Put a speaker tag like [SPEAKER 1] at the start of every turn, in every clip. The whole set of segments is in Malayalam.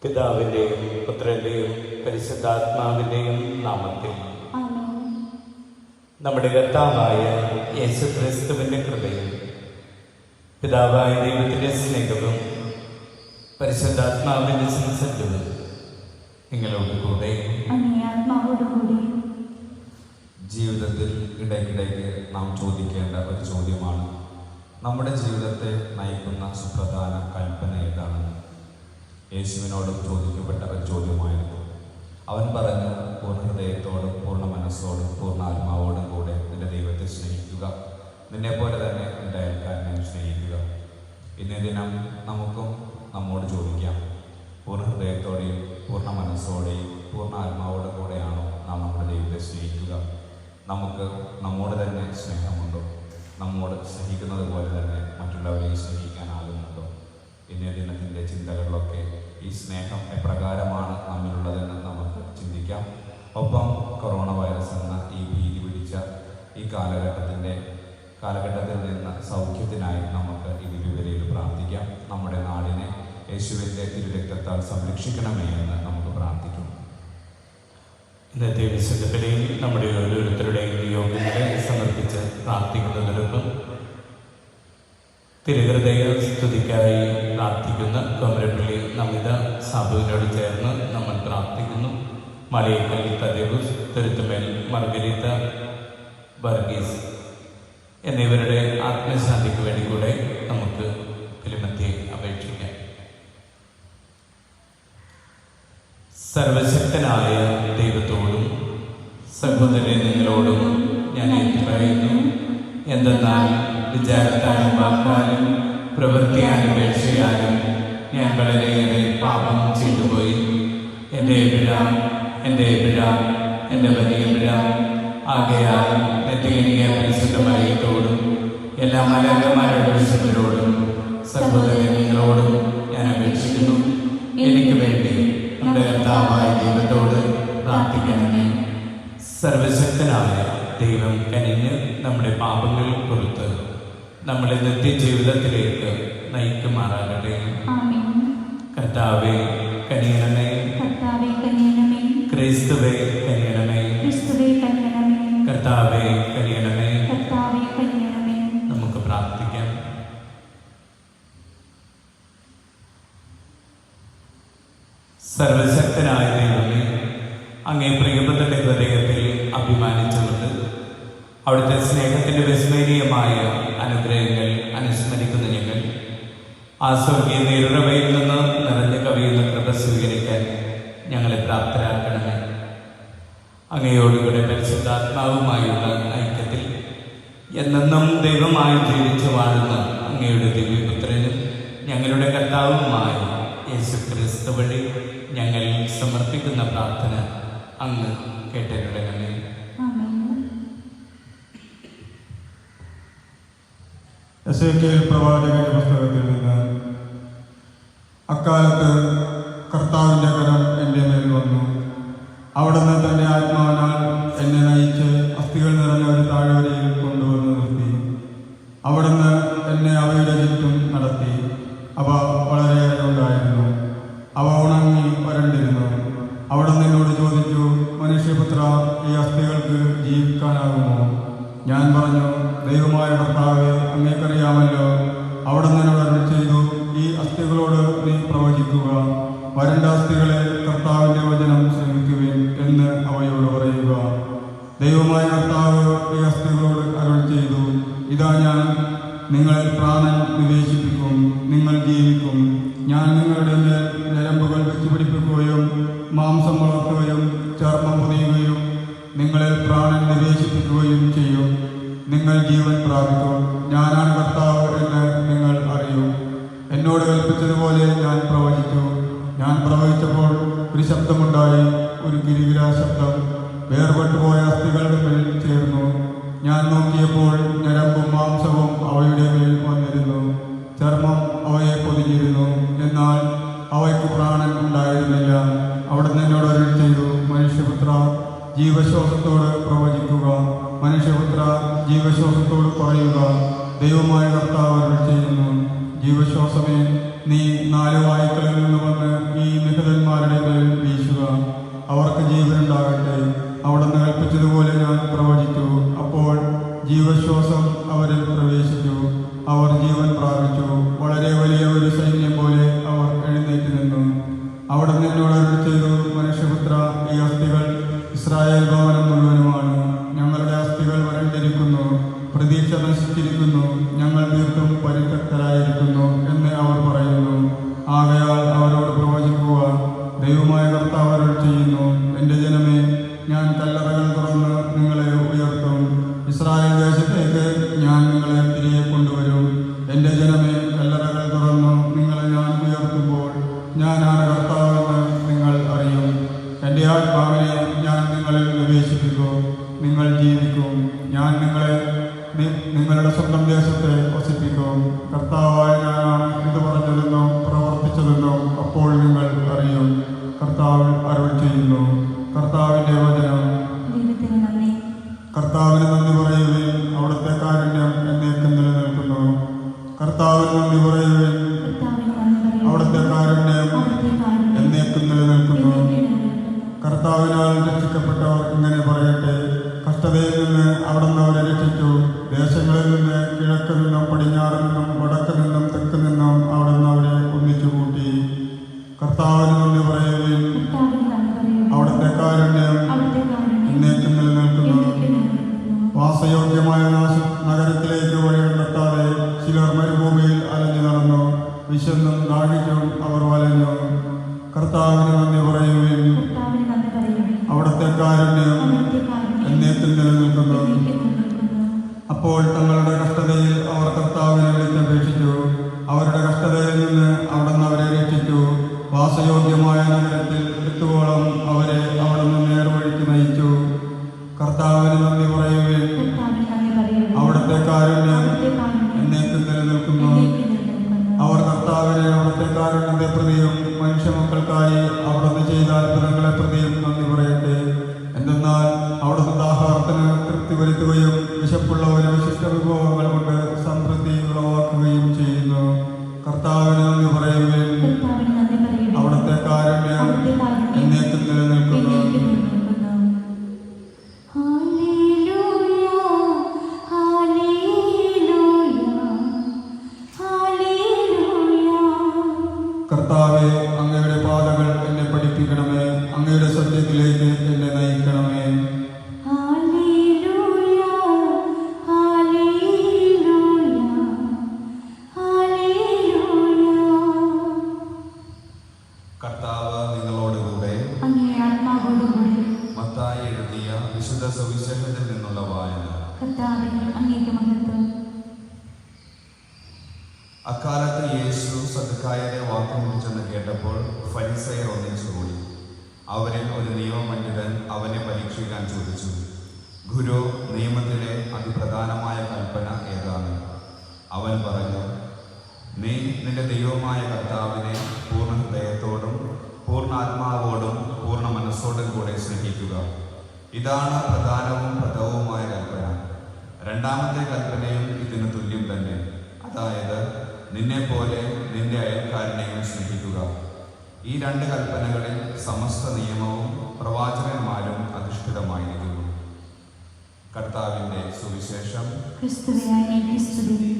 [SPEAKER 1] പിതാവിൻ്റെയും പുത്രൻ്റെയും പരിശുദ്ധാത്മാവിൻ്റെയും നാമത്തിൽ നമ്മുടെ കർത്താവായ യേശുക്രിസ്തുവിൻ്റെ കൃപയും പിതാവായ ദൈവത്തിൻ്റെ സ്നേഹവും പരിശുദ്ധാത്മാവിൻ്റെ സംസർഗവും നിങ്ങളോട് കൂടെ.
[SPEAKER 2] ജീവിതത്തിൽ ഇടയ്ക്കിടയ്ക്ക് നാം ചോദിക്കേണ്ട ഒരു ചോദ്യമാണ്, നമ്മുടെ ജീവിതത്തെ നയിക്കുന്ന സുപ്രധാന കൽപ്പന ഏതാണെന്ന്. യേശുവിനോടും ചോദിക്കപ്പെട്ട ഒരു ചോദ്യമായിരുന്നു. അവൻ പറഞ്ഞു, പൂർണ്ണ ഹൃദയത്തോടും പൂർണ്ണ മനസ്സോടും പൂർണ്ണ ആത്മാവോടും കൂടെ നിന്റെ ദൈവത്തെ സ്നേഹിക്കുക, നിന്നെപ്പോലെ തന്നെ നിന്റെ അയൽക്കാരനെയും സ്നേഹിക്കുക. ഇന്നേ ദിനം നമുക്കും നമ്മോട് ചോദിക്കാം, പൂർണ്ണ ഹൃദയത്തോടെയും പൂർണ്ണ മനസ്സോടെയും പൂർണ്ണ ആത്മാവോടും കൂടെയാണോ നാം നമ്മുടെ ദൈവത്തെ സ്നേഹിക്കുക? നമുക്ക് നമ്മോട് തന്നെ സ്നേഹമുണ്ടോ? നമ്മോട് സ്നേഹിക്കുന്നത് പോലെ തന്നെ മറ്റുള്ളവരെയും സ്നേഹിക്കാനാകുന്നുണ്ടോ? ഇന്നേ ദിനത്തിൻ്റെ ചിന്തകളിലൊക്കെ ഈ സ്നേഹം എപ്രകാരമാണ് നമ്മിലുള്ളതെന്ന് നമുക്ക് ചിന്തിക്കാം. ഒപ്പം കൊറോണ വൈറസ് എന്ന ഈ ഭീതി പിടിച്ച ഈ കാലഘട്ടത്തിൽ നിന്ന് സൗഖ്യത്തിനായി നമുക്ക് ഈ ദിവ്യബലിയിൽ പ്രാർത്ഥിക്കാം. നമ്മുടെ നാടിനെ യേശുവിൻ്റെ തിരുരക്തത്താൽ സംരക്ഷിക്കണമേ എന്ന് നമുക്ക് പ്രാർത്ഥിക്കാം.
[SPEAKER 1] ഇന്നത്തെ വിശുദ്ധ ബലിയിൽ നമ്മുടെ ഓരോരുത്തരുടെയും നിയോഗങ്ങളെ സമർപ്പിച്ച് പ്രാർത്ഥിക്കുന്നതിനൊപ്പം തിരുഹൃദയ സ്തുതിക്കായി പ്രാർത്ഥിക്കുന്ന കോമരപ്പള്ളി നമിത സാബുവിനോട് ചേർന്ന് നമ്മൾ പ്രാർത്ഥിക്കുന്നു. മലയക്കൽ തദേവുസ്, തിരുത്തുമേൽ മർഗരീത്ത വർഗീസ് എന്നിവരുടെ ആത്മശാന്തിക്ക് വേണ്ടി കൂടെ നമുക്ക് ഫിലിമത്തെ അപേക്ഷിക്കാം. സർവശക്തനായ ദൈവത്തോടും സഹോദരനെ നിങ്ങളോടും ഞാൻ ഏറ്റുപറയുന്നു, എന്തെന്നാൽ വിചാരത്താലും വാക്കാലും പ്രവൃത്തിയാലും ഉപേക്ഷയാലും ഞാൻ വളരെയേറെ പാപം ചെയ്തുപോയി. എൻ്റെ വലിയ പിഴ ആകയാൽ നെറ്റിയ പരിശുദ്ധമറിയത്തോടും എല്ലാ മലങ്കമാരുടെ വിശുദ്ധരോടും സഹോദരൻ നിങ്ങളോടും ഞാൻ അപേക്ഷിക്കുന്നു, എനിക്ക് വേണ്ടി നമ്മുടെ കർത്താവായ ദൈവത്തോട് പ്രാർത്ഥിക്കണമേ. സർവശക്തനായ ദൈവം കനിഞ്ഞ് നമ്മുടെ പാപങ്ങൾ പുറത്ത് നമ്മളെ നിത്യജീവിതത്തിലേക്ക് നയിക്കുമാറാകട്ടെ. കർത്താവേ കനിയണമേ, ക്രിസ്തുവേ കനിയണമേ, കർത്താവേ കനിയണമേ. നമുക്ക് പ്രാർത്ഥിക്കാം. സർവശക്തനായ ദൈവമേ, അങ്ങേ പ്രിയപ്പെട്ട ഹൃദയത്തിൽ അഭിമാനിച്ചുകൊണ്ട് അവിടുത്തെ സ്നേഹത്തിൻ്റെ വിസ്മരണീയമായ അനുഗ്രഹങ്ങൾ അനുസ്മരിക്കുന്ന ഞങ്ങൾ ആ സ്വർഗീയ നീരുറവയിൽ നിന്ന് നിറഞ്ഞു കവിയുന്ന കൃപ സ്വീകരിക്കാൻ ഞങ്ങളെ പ്രാപ്തരാക്കണമേ. അങ്ങയോടുകൂടെ പരിശുദ്ധാത്മാവുമായുള്ള ഐക്യത്തിൽ എന്നെന്നും ദൈവമായി ജീവിച്ചു വാഴുന്ന അങ്ങയുടെ ദിവ്യപുത്രനും ഞങ്ങളുടെ കർത്താവുമായ യേശു ക്രിസ്തു വഴി ഞങ്ങൾ സമർപ്പിക്കുന്ന പ്രാർത്ഥന അങ്ങ് കേട്ടരുടണമേ.
[SPEAKER 3] എസേക്കിയേൽ പ്രവാചകന്റെ പുസ്തകത്തിൽ നിന്ന് അക്കാലത്ത് കർത്താവിൻ്റെ കരം എൻ്റെ മേൽ വന്നു. അവിടുന്ന് തൻ്റെ ആത്മാവിനാൽ എന്നെ നയിച്ച് അസ്ഥികൾ നിറഞ്ഞ ഒരു താഴ്വരയിൽ കൊണ്ടുവന്ന് നിർത്തി. അവിടുന്ന് എന്നെ അവയുടെ ചുറ്റും നടത്തി. അവ വളരെയേറെ ഉണ്ടായിരുന്നു. അവ ഉണങ്ങി വരണ്ടിരുന്നു. അവിടുന്ന് എന്നോട് ചോദിച്ചു, മനുഷ്യപുത്ര, ഈ അസ്ഥികൾക്ക് ജീവിക്കാനാകുമോ? ഞാൻ പറഞ്ഞു, ദൈവമായ കർത്താവേ, അങ്ങേക്കറിയാമല്ലോ. അവിടുന്ന് എന്നോട് അരുളി ചെയ്തു, ഈ അസ്ഥികളോട് നീ പ്രവചിക്കുക. വരണ്ട അസ്ഥികളെ, കർത്താവിൻ്റെ വചനം ശ്രമിക്കുവിൻ എന്ന് അവയോട് പറയുക. ദൈവമായ കർത്താവ് ഈ അസ്ഥികളോട് അരുളി ചെയ്തു, ഇതാ ഞാൻ നിങ്ങളിൽ പ്രാണൻ നിവേശിപ്പിക്കും. നിങ്ങൾ ജീവിക്കും. ഞാൻ നിങ്ങളുടെ മേൽ ഞരമ്പുകൾ വെച്ചുപിടിപ്പിക്കുകയും മാംസം വളർത്തുകയും ചർമ്മം പൊതിയുകയും നിങ്ങളിൽ പ്രാണൻ നിവേശിപ്പിക്കുകയും ചെയ്യും. നിങ്ങൾ ജീവൻ പ്രാപിക്കും. ഞാനാണ് കർത്താവ് എന്ന് നിങ്ങൾ അറിയും. എന്നോട് കൽപ്പിച്ചതുപോലെ ഞാൻ പ്രവചിച്ചു. ഞാൻ പ്രവചിച്ചപ്പോൾ ഒരു ശബ്ദമുണ്ടായി, ഒരു ഗിരിഗിരാ ശബ്ദം. വേർപെട്ടുപോയ അസ്ഥികളുടെ മേൽ ചേർന്നു. ഞാൻ നോക്കിയപ്പോൾ ഞരമ്പും മാംസവും അവയുടെ മേൽ വന്നിരുന്നു. ചർമ്മം അവയെ പൊതിഞ്ഞിരുന്നു, എന്നാൽ അവയ്ക്ക് പ്രാണൻ ഉണ്ടായിരുന്നില്ല. അവിടുന്ന് എന്നോട് അരുളി ചെയ്തു, മനുഷ്യപുത്ര, ജീവശ്വാസത്തോട് പ്രവചിക്കുക. മനുഷ്യപുത്ര, ജീവശ്വാസത്തോട് പറയുക, ദൈവമായ കർത്താവ് അരുളി ചെയ്യുന്നു, ജീവശ്വാസമേ, നീ 4 വായുക്കളിൽ നിന്ന് വന്ന് ഈ നിഹതന്മാരുടെ മേൽ വീശുക. അവർക്ക് ജീവനുണ്ടാകട്ടെ. അവിടുന്ന് കൽപ്പിച്ചതുപോലെ ഞാൻ പ്രവചിച്ചു. അപ്പോൾ ജീവശ്വാസം അവരിൽ പ്രവേശിച്ചു. അവർ ജീവൻ പ്രാപിച്ചു. വളരെ വലിയ ഒരു സൈന്യം പോലെ അവർ എഴുന്നേറ്റ് നിന്നു. അവിടുന്ന് എന്നോട് അരുളി ചെയ്തു, മനുഷ്യപുത്ര, ഈ അസ്ഥികൾ ഇസ്രായേൽ ഭവനം മുഴുവനുമാണ്. ഞങ്ങളുടെ അസ്ഥികൾ വരണ്ടിരിക്കുന്നു, പ്രതീക്ഷ നശിച്ചിരിക്കുന്നു, ഞങ്ങൾ തീർത്തും പരിത്യക്തരായിരിക്കുന്നു എന്ന് അവർ പറയുന്നു. ആകയാൽ അവരോട് പ്രവചിക്കുക, ദൈവമായ കർത്താവ് അരുളി ചെയ്യുന്നു, എൻ്റെ ജനമേ, ഞാൻ കല്ലറകൾ തുറന്ന് നിങ്ങളെ ഉയർത്തും. ഇസ്രായേൽ ദേശത്തേക്ക് ഞാൻ നിങ്ങളെ തിരികെ കൊണ്ടുവരും. എൻ്റെ ജനമേ, കല്ലറകൾ തുറന്നു നിങ്ങളെ ഞാൻ ഉയർത്തുമ്പോൾ ഞാനാണ് കർത്താവെന്ന് നിങ്ങൾ അറിയും. എൻ്റെ ആത്മാവിനെ ഞാൻ നിങ്ങളിൽ നിവേശിപ്പിക്കും. നിങ്ങൾ ജീവിക്കും. ഞാൻ നിങ്ങളെ നിങ്ങളുടെ സ്വന്തം ദേശത്തെ വസിപ്പിക്കും. കർത്താവായ ഞാനാണ് ഇത് പറഞ്ഞതെന്നും പ്രവർത്തിച്ചതെന്നും അപ്പോൾ നിങ്ങൾ അറിയും. കർത്താവ് അരുളി ചെയ്യുന്നു. കർത്താവിൻ്റെ വചനം. കർത്താവിന് നന്ദി പറയുവിൻ. അവിടുത്തെ കാരുണ്യം എന്നേക്കും നിലനിൽക്കുന്നു. കർത്താവിന് നന്ദി പറയുവിൻ. അവിടുത്തെ കാരുണ്യം എന്നേക്കും നിലനിൽക്കുന്നു. കർത്താവിനാൽ രക്ഷിക്കപ്പെട്ടവർ ഇങ്ങനെ പറയട്ടെ, കഷ്ടതയിൽ നിന്ന് അവിടുന്ന് അവരെ രക്ഷിച്ചു. ദേശങ്ങളിൽ നിന്ന് കിഴക്ക് നിന്നും പടിഞ്ഞാറ് നിന്നും വടക്ക് നിന്നും തെക്ക് നിന്നും അവിടുന്ന് അവരെ ഒന്നിച്ചു കൂട്ടി. കർത്താവിന് നന്ദി പറയുവിൻ. അവിടുത്തെ കാരുണ്യം എന്നേക്കും നിലനിൽക്കുന്നു. വാസയോഗ്യമായ നഗരത്തിലേക്ക് വഴി കണ്ടെത്താതെ ചിലർ മരുഭൂമിയിൽ അലഞ്ഞു നടന്നു. വിശന്നും ദാഹിച്ചും അവർ വലഞ്ഞു. കർത്താവിന് നന്ദി പറയുവിൻ. അവിടുത്തെ കാരുണ്യം എന്നേക്കും നിലനിൽക്കുന്നു. അപ്പോൾ തങ്ങളുടെ കഷ്ടതയിൽ അവർ കർത്താവിനെ വിളിച്ചപേക്ഷിച്ചു. അവരുടെ കഷ്ടതയിൽ നിന്ന് അവിടുന്ന് അവരെ രക്ഷിച്ചു. വാസയോഗ്യമായ നഗരത്തിൽ എത്തുവോളം അവരെ അവിടുന്ന് നേർവഴിക്ക് നയിച്ചു. കർത്താവിന് നന്ദി പറയുവിൻ. അവിടുത്തെ കാരുണ്യം എന്നേക്കും നിലനിൽക്കുന്നു. അവർ കർത്താവിനെ അവിടുത്തെ കാരുണ്യത്തെ പ്രതിയും മനുഷ്യമക്കൾക്കായി അവിടുന്ന് ചെയ്ത അത്ഭുതങ്ങളെ പ്രതിയും നന്ദി പറയട്ടെ. എന്തെന്നാൽ അവിടുന്ന് ദാഹാർത്തിന് തൃപ്തി വരുത്തുകയും വിശപ്പുള്ളവരെ വിശിഷ്ട വിഭവങ്ങൾ കൊണ്ട് സംതൃപ്തി ഉളവാക്കുകയും ചെയ്യുന്നു. കർത്താവിന് നന്ദി പറയുവിൻ. അവിടുത്തെ കാരുണ്യം എന്നേക്കും നിലനിൽക്കുന്നു. കർത്താവേ, അങ്ങയുടെ പാതകൾ എന്നെ പഠിപ്പിക്കണമേ.
[SPEAKER 2] വിശുദ്ധ സുവിശേഷത്തിൽ നിന്നുള്ള വായന.
[SPEAKER 4] കർത്താവേ, അങ്ങേക്ക് മഹത്വം.
[SPEAKER 2] അക്കാലത്ത് യേശു സദുക്കായരെ വാക്കുമുട്ടിച്ചെന്ന് കേട്ടപ്പോൾ ഫരിസയർ ഒന്നിച്ചുകൂടി. അവരിൽ ഒരു നിയമപണ്ഡിതൻ അവനെ പരീക്ഷിക്കാൻ ചോദിച്ചു, ഗുരു, നിയമത്തിലെ അതിപ്രധാനമായ കൽപ്പന ഏതാണ്? അവൻ പറഞ്ഞു, നീ നിന്റെ ദൈവമായ കർത്താവിനെ പൂർണ്ണ ഹൃദയത്തോടും പൂർണ്ണാത്മാവോടും പൂർണ്ണ മനസ്സോടും കൂടെ സ്നേഹിക്കുക. ഇതാണ് പ്രധാനവും പ്രഥമവുമായ കൽപ്പന. രണ്ടാമത്തെ കൽപ്പനയും ഇതിന് തുല്യം തന്നെ, അതായത് നിന്നെപ്പോലെ നിന്റെ അയൽക്കാരനെയും സ്നേഹിക്കുക. ഈ രണ്ട് കൽപ്പനകളിൽ സമസ്ത നിയമവും പ്രവാചകന്മാരും അധിഷ്ഠിതമായിരിക്കുന്നു. കർത്താവിൻ്റെ സുവിശേഷം.
[SPEAKER 4] ക്രിസ്തുവേ, അങ്ങേക്ക് സ്തുതി.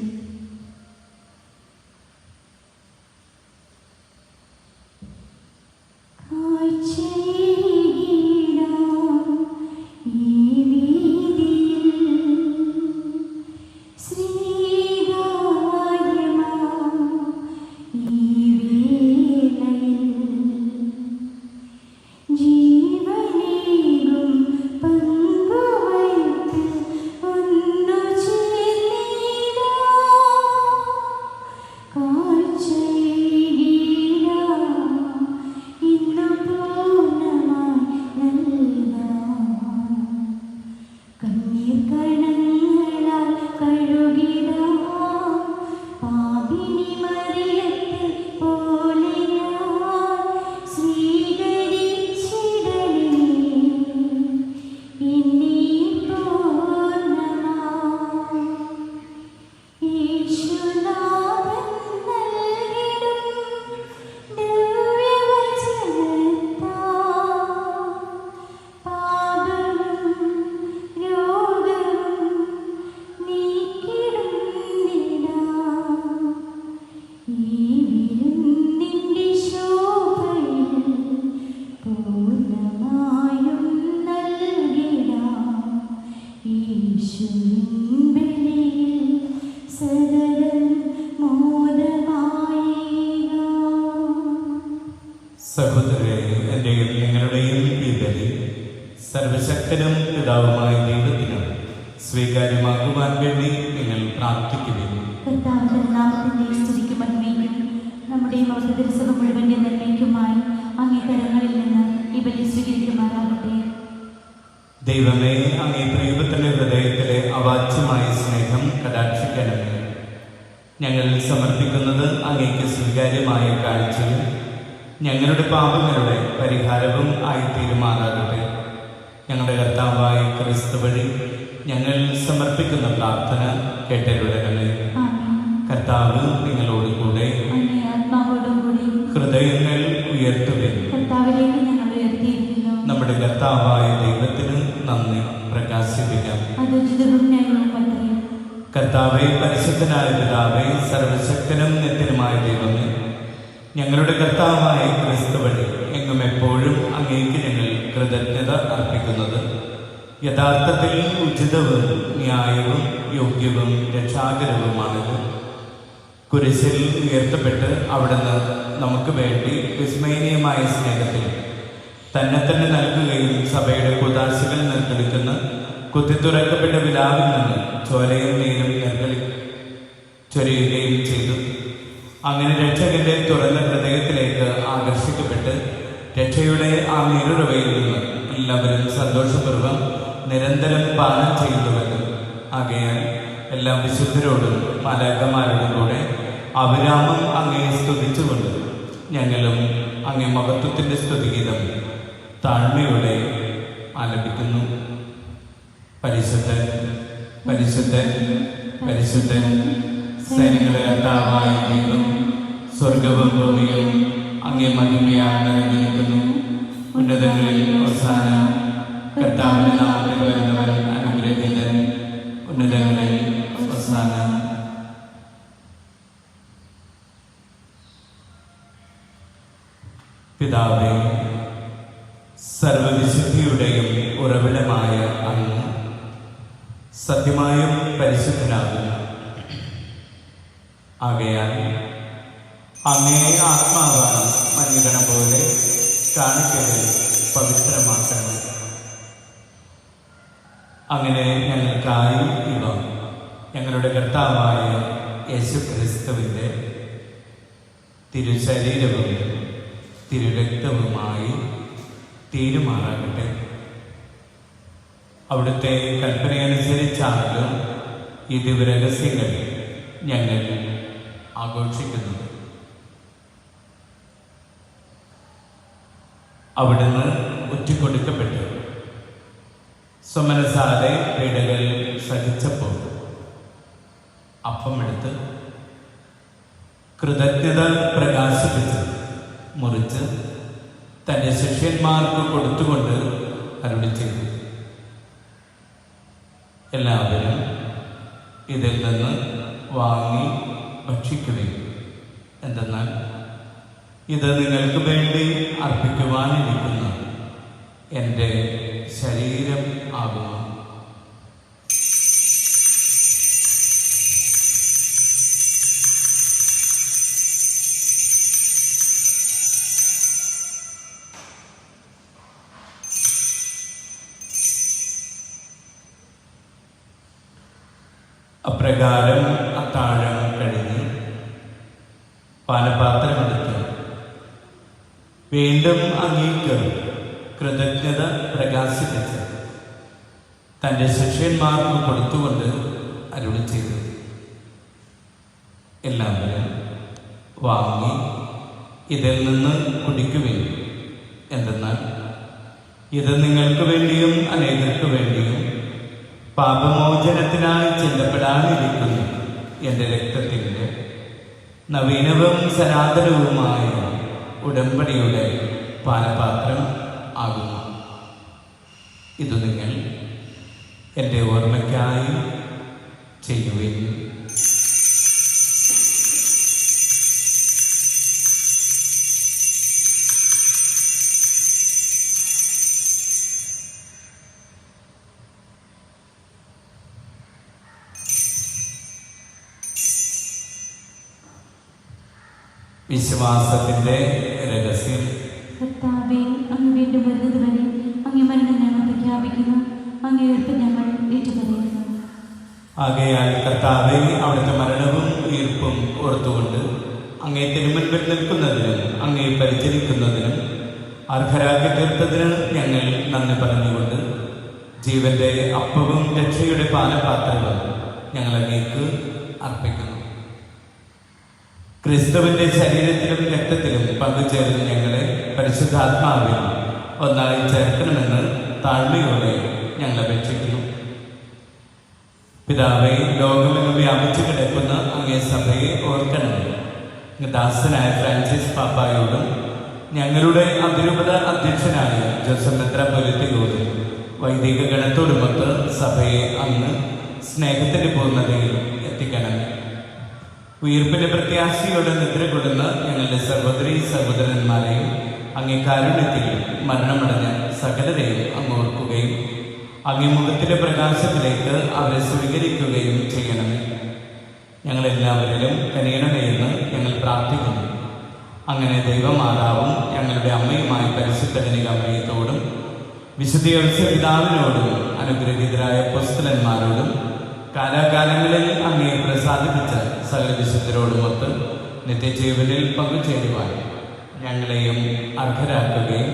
[SPEAKER 1] സഹോദരരെ, എൻ്റെയും നിങ്ങളുടെയും ഈ ബലി സർവശക്തനും പിതാവുമായ ദൈവത്തിനും സ്വീകാര്യമാക്കുവാൻ വേണ്ടി നിങ്ങൾ പ്രാർത്ഥിക്കുകയും
[SPEAKER 4] കർത്താവിന്റെ നാമത്തിന്റെ സ്തുതിക്കും മഹിമയ്ക്കും നമ്മുടെ ദിവസം മുഴുവന്റെ നന്മയ്ക്കുമായി അങ്ങേ കരങ്ങളിൽ നിന്ന് ഈ ബലി സ്വീകരിക്കുമാറാകട്ടെ.
[SPEAKER 1] ദൈവമേ, അങ്ങേ പ്രിയപുത്രന്റെ ഹൃദയത്തിലെ അവാച്യമായ സ്നേഹം കടാക്ഷിക്കണമേ. ഞങ്ങൾ സമർപ്പിക്കുന്നത് അങ്ങേക്ക് സ്വീകാര്യമായ കാഴ്ചയും ഞങ്ങളുടെ പാപങ്ങളുടെ പരിഹാരവും ആയിത്തീരുമാറാകട്ടെ. ഞങ്ങളുടെ കർത്താവായ ക്രിസ്തു വഴി ഞങ്ങൾ സമർപ്പിക്കുന്ന പ്രാർത്ഥന കേട്ടരുടകളെ. കർത്താവ് നിങ്ങളോട് കൂടെ. ഹൃദയങ്ങൾ ഉയർത്തുവിൻ. നമ്മുടെ കർത്താവായ ദൈവത്തിന് നന്ദി പ്രകാശിപ്പിക്കാം. കർത്താവേ, പരിശുദ്ധനായ പിതാവേ, സർവശക്തനും നിത്യനുമായ ദൈവമേ, ഞങ്ങളുടെ കർത്താവായ ക്രിസ്തു വഴി എങ്ങും എപ്പോഴും അങ്ങേക്ക് ഞങ്ങൾ കൃതജ്ഞത അർപ്പിക്കുന്നത് യഥാർത്ഥത്തിൽ ഉചിതവും ന്യായവും യോഗ്യവും രക്ഷാകരവുമാണിത്. കുരിശിൽ ഉയർത്തപ്പെട്ട് അവിടുന്ന് നമുക്ക് വേണ്ടി വിസ്മയനീയമായ സ്നേഹത്തിൽ തന്നെ തന്നെ നൽകുകയും സഭയുടെ കുദാശകൾ നിർക്കെടുക്കുന്ന കുത്തിത്തുറക്കപ്പെട്ട വിലാവിൽ നിന്ന് ചോരയും നീരും ചൊരിയുകയും ചെയ്തു. അങ്ങനെ രക്ഷകന്റെ തുറന്ന ഹൃദയത്തിലേക്ക് ആകർഷിക്കപ്പെട്ട് രക്ഷയുടെ ആ നീരുറവയിൽ നിന്ന് എല്ലാവരും സന്തോഷപൂർവ്വം നിരന്തരം പാനം ചെയ്യുന്നുവെന്ന്. ആകയാൽ എല്ലാ വിശുദ്ധരോടും മാലാഖമാരോടും കൂടെ അവിരാമം അങ്ങയെ സ്തുതിച്ചുകൊണ്ട് ഞങ്ങളും അങ്ങേ മഹത്വത്തിന്റെ സ്തുതിഗീതം താഴ്മയോടെ ആലപിക്കുന്നു. പരിശുദ്ധൻ, പരിശുദ്ധൻ, പരിശുദ്ധൻ, സൈനികളുടെ കർത്താവായ ദൈവം, സ്വർഗവും ഭൂമിയും അങ്ങേ മഹിമയാൽ നിറഞ്ഞിരിക്കുന്നു. ഉന്നതങ്ങളിൽ ഹോസാന. കർത്താവിന്റെ നാമത്തിൽ വരുന്നവൻ അനുഗ്രഹീതൻ. ഉന്നതങ്ങളിൽ ഹോസാന. പിതാവേ, സർവവിശുദ്ധിയുടെയും ഉറവിടമായ അങ്ങ് സത്യമായും പരിശുദ്ധനാകുന്നു. ആകയാൽ അങ്ങേ ആത്മാവാണ് മഞ്ഞുകണ പോലെ കാണിക്കലിൽ പവിത്രമാക്കണം. അങ്ങനെ ഞങ്ങൾക്കായി ഇവ ഞങ്ങളുടെ കർത്താവായ യേശു ക്രിസ്തുവിൻ്റെ തിരുശരീരവും തിരുരക്തവുമായി തീരുമാറാകട്ടെ. അവിടുത്തെ കൽപ്പനയനുസരിച്ചാണല്ലോ ഈ ദിവരഹസ്യങ്ങൾ ഞങ്ങൾ ആഘോഷിക്കുന്നത്. അവിടുന്ന് ഒറ്റിക്കൊടുക്കപ്പെട്ടു സ്വമനസാലെ പീഡകൾ സഹിച്ചപ്പോൾ അപ്പമെടുത്ത് കൃതജ്ഞത പ്രകാശിപ്പിച്ച് മുറിച്ച് തൻ്റെ ശിഷ്യന്മാർക്ക് കൊടുത്തുകൊണ്ട് അരുളി ചെയ്തു, എല്ലാവരും ഇതിൽ നിന്ന് വാങ്ങി ഭക്ഷിക്കുകയും, എന്തെന്നാൽ ഇത് നിങ്ങൾക്ക് വേണ്ടി അർപ്പിക്കുവാനിരിക്കുന്ന എൻ്റെ ശരീരം ആകുന്നു. അപ്രകാരം അത്താഴം കഴിഞ്ഞ് പാനപാത്രമെടുത്ത് വീണ്ടും അങ്ങേക്ക് കൃതജ്ഞത പ്രകാശിപ്പിച്ച് തൻ്റെ ശിഷ്യന്മാർക്ക് കൊടുത്തുകൊണ്ട് അരുളി ചെയ്തു, എല്ലാവരും വാങ്ങി ഇതിൽ നിന്ന് കുടിക്കുകയും, എന്തെന്നാൽ ഇത് നിങ്ങൾക്ക് വേണ്ടിയും അനേകർക്ക് വേണ്ടിയും പാപമോചനത്തിനായി ചെല്ലപ്പെടാനിരിക്കുന്നു എൻ്റെ രക്തത്തിൻ്റെ നവീനവും സനാതനവുമായ ഉടമ്പടിയുടെ പാനപാത്രം ആകുന്നു. ഇത് നിങ്ങൾ എൻ്റെ ഓർമ്മയ്ക്കായി ചെയ്യുവിൻ. വിശ്വാസത്തിൻ്റെ രഹസ്യം.
[SPEAKER 4] കർത്താവേ, അങ്ങ് വീണ്ടും വരുന്നത് വരെ അങ്ങേ മരണം ഞങ്ങൾ പ്രഖ്യാപിക്കുന്നു, അങ്ങേ ഉയർപ്പ് ഞങ്ങൾ ഏറ്റുപറയുന്നു.
[SPEAKER 1] ആകയാൽ കർത്താവേ, അവിടുത്തെ മരണവും ഉയർപ്പും ഓർത്തുകൊണ്ട് അങ്ങേ തിരുമുൻപിൽ നിൽക്കുന്നതിനും അങ്ങേ പരിചരിക്കുന്നതിനും അർഹരാക്കി തീർത്തതിന് ഞങ്ങൾ നന്ദി പറഞ്ഞുകൊണ്ട് ജീവന്റെ അപ്പവും രക്ഷയുടെ പാനപാത്രവും ഞങ്ങൾ അങ്ങേക്ക് അർപ്പിക്കുന്നു. ക്രിസ്തുവിന്റെ ശരീരത്തിലും രക്തത്തിലും പങ്കുചേർന്ന് ഞങ്ങളെ പരിശുദ്ധാത്മാവിൽ ഒന്നായി ചേർക്കണമെന്ന് താഴ്മയോടെ ഞങ്ങൾ അപേക്ഷിക്കുന്നു. പിതാവേ, ലോകമെങ്ങും വ്യാപിച്ചു കിടക്കുന്ന അങ്ങേ സഭയെ ഓർക്കണമേ. ദാസനായ ഫ്രാൻസിസ് പാപ്പായോടും ഞങ്ങളുടെ അതിരൂപത അധ്യക്ഷനായ ജോസഫ് മെത്രാപ്പൊലീത്തയോടും വൈദിക ഗണത്തോടുമൊത്ത് സഭയെ അങ്ങ് സ്നേഹത്തിന്റെ പൂർണ്ണതയിൽ എത്തിക്കണമേ. ഉയർപ്പിന്റെ പ്രത്യാശയോടെ നിദ്ര കൊള്ളുന്ന ഞങ്ങളുടെ സഹോദരി സഹോദരന്മാരെയും അങ്ങേ കാരുണ്യത്തിൽ മരണമടഞ്ഞ സകലരെയും അങ്ങ് ഓർക്കുകയും അങ്ങേ മുഖത്തിന്റെ പ്രകാശത്തിലേക്ക് അവരെ സ്വീകരിക്കുകയും ചെയ്യണമേ. ഞങ്ങളെല്ലാവരിലും കനിയണമേ എന്ന് ഞങ്ങൾ പ്രാർത്ഥിക്കുന്നു. അങ്ങനെ ദൈവമാതാവും ഞങ്ങളുടെ അമ്മയുമായ പരിശുദ്ധ കന്യകാമറിയത്തോടും വിശുദ്ധ പിതാവിനോടും അനുഗ്രഹീതരായ അപ്പോസ്തലന്മാരോടും കാലാകാലങ്ങളിൽ അങ്ങേ പ്രസാദിപ്പിച്ച സകല വിശുദ്ധരോടുമൊത്ത് നിത്യജീവനിൽ പങ്കുചേരുവാൻ ഞങ്ങളെയും അർഹരാക്കുകയും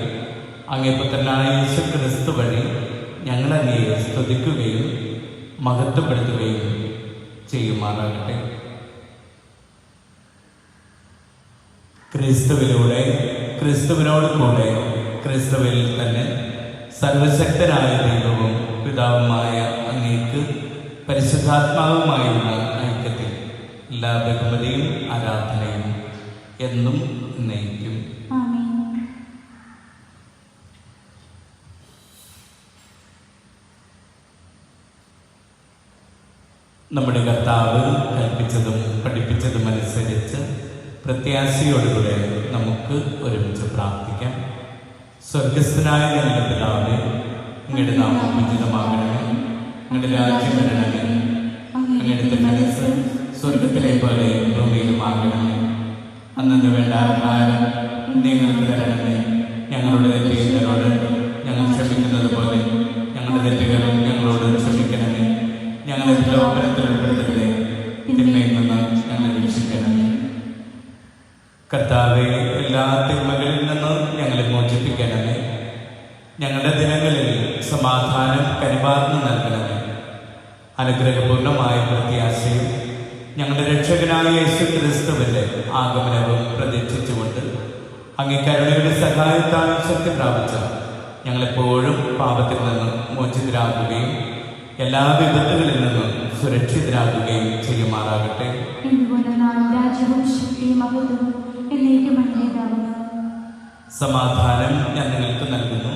[SPEAKER 1] അങ്ങേ പുത്രനായ യേശു ക്രിസ്തു വഴി ഞങ്ങളങ്ങയെ സ്തുതിക്കുകയും മഹത്വപ്പെടുത്തുകയും ചെയ്യുമാറാകട്ടെ. ക്രിസ്തുവിലൂടെ, ക്രിസ്തുവിനോട് കൂടെ, ക്രിസ്തുവിൽ തന്നെ സർവശക്തനായ ദൈവവും പിതാവുമായ അങ്ങേക്ക് പരിശുദ്ധാത്മാവുമായുള്ള ഐക്യത്തിൽ എല്ലാ ബഹുമതിയും ആരാധനയും എന്നും നയിക്കും.
[SPEAKER 4] ആമേൻ.
[SPEAKER 1] നമ്മുടെ കർത്താവ് കൽപ്പിച്ചതും പഠിപ്പിച്ചതും അനുസരിച്ച് പ്രത്യാശയോടുകൂടെ നമുക്ക് ഒരുമിച്ച് പ്രാർത്ഥിക്കാം. സ്വർഗസ്ഥനായ ഞങ്ങളുടെ പിതാവേ, അങ്ങയുടെ നാമം ഉചിതമാകണമേ, അങ്ങയുടെ രാജ്യം വരണമേ, അങ്ങയുടെ മനസ്സ് സ്വർഗത്തിലെ പോലെ ഭൂമിയിലുമാകണമേ. അന്നു വേണ്ട ആഹാരം നിങ്ങൾക്ക് തരണമേ. ഞങ്ങളുടെ തെറ്റുകളോട് ഞങ്ങൾ ക്ഷമിക്കുന്നത് പോലെ ഞങ്ങളുടെ തെറ്റുകൾ ഞങ്ങളോട് പ്രലോഭനത്തിൽ ഉൾപ്പെടുത്തരുതേ, തിന്മയിൽ നിന്ന് ഞങ്ങളെ രക്ഷിക്കണമേ. കർത്താവേ, എല്ലാ തിന്മകളിൽ നിന്നും ഞങ്ങളെ മോചിപ്പിക്കണമേ. ഞങ്ങളുടെ ദിനങ്ങളിൽ സമാധാനം കനിവാർന്നു നൽകണമേ. അനുഗ്രഹപൂർണമായ പ്രത്യാശയും ഞങ്ങളുടെ രക്ഷകനായ യേശു ക്രിസ്തുവിന്റെ ആഗമനവും പ്രതീക്ഷിച്ചുകൊണ്ട് അങ്ങേ കരുണയുടെ സഹായത്താൽ ശക്തി പ്രാപിച്ച ഞങ്ങളെപ്പോഴും പാപത്തിൽ നിന്നും മോചിതരാകുകയും എല്ലാ വിപത്തുകളിൽ നിന്നും സുരക്ഷിതരാകുകയും ചെയ്യുമാറാകട്ടെ. സമാധാനം ഞാൻ നിങ്ങൾക്ക് നൽകുന്നു,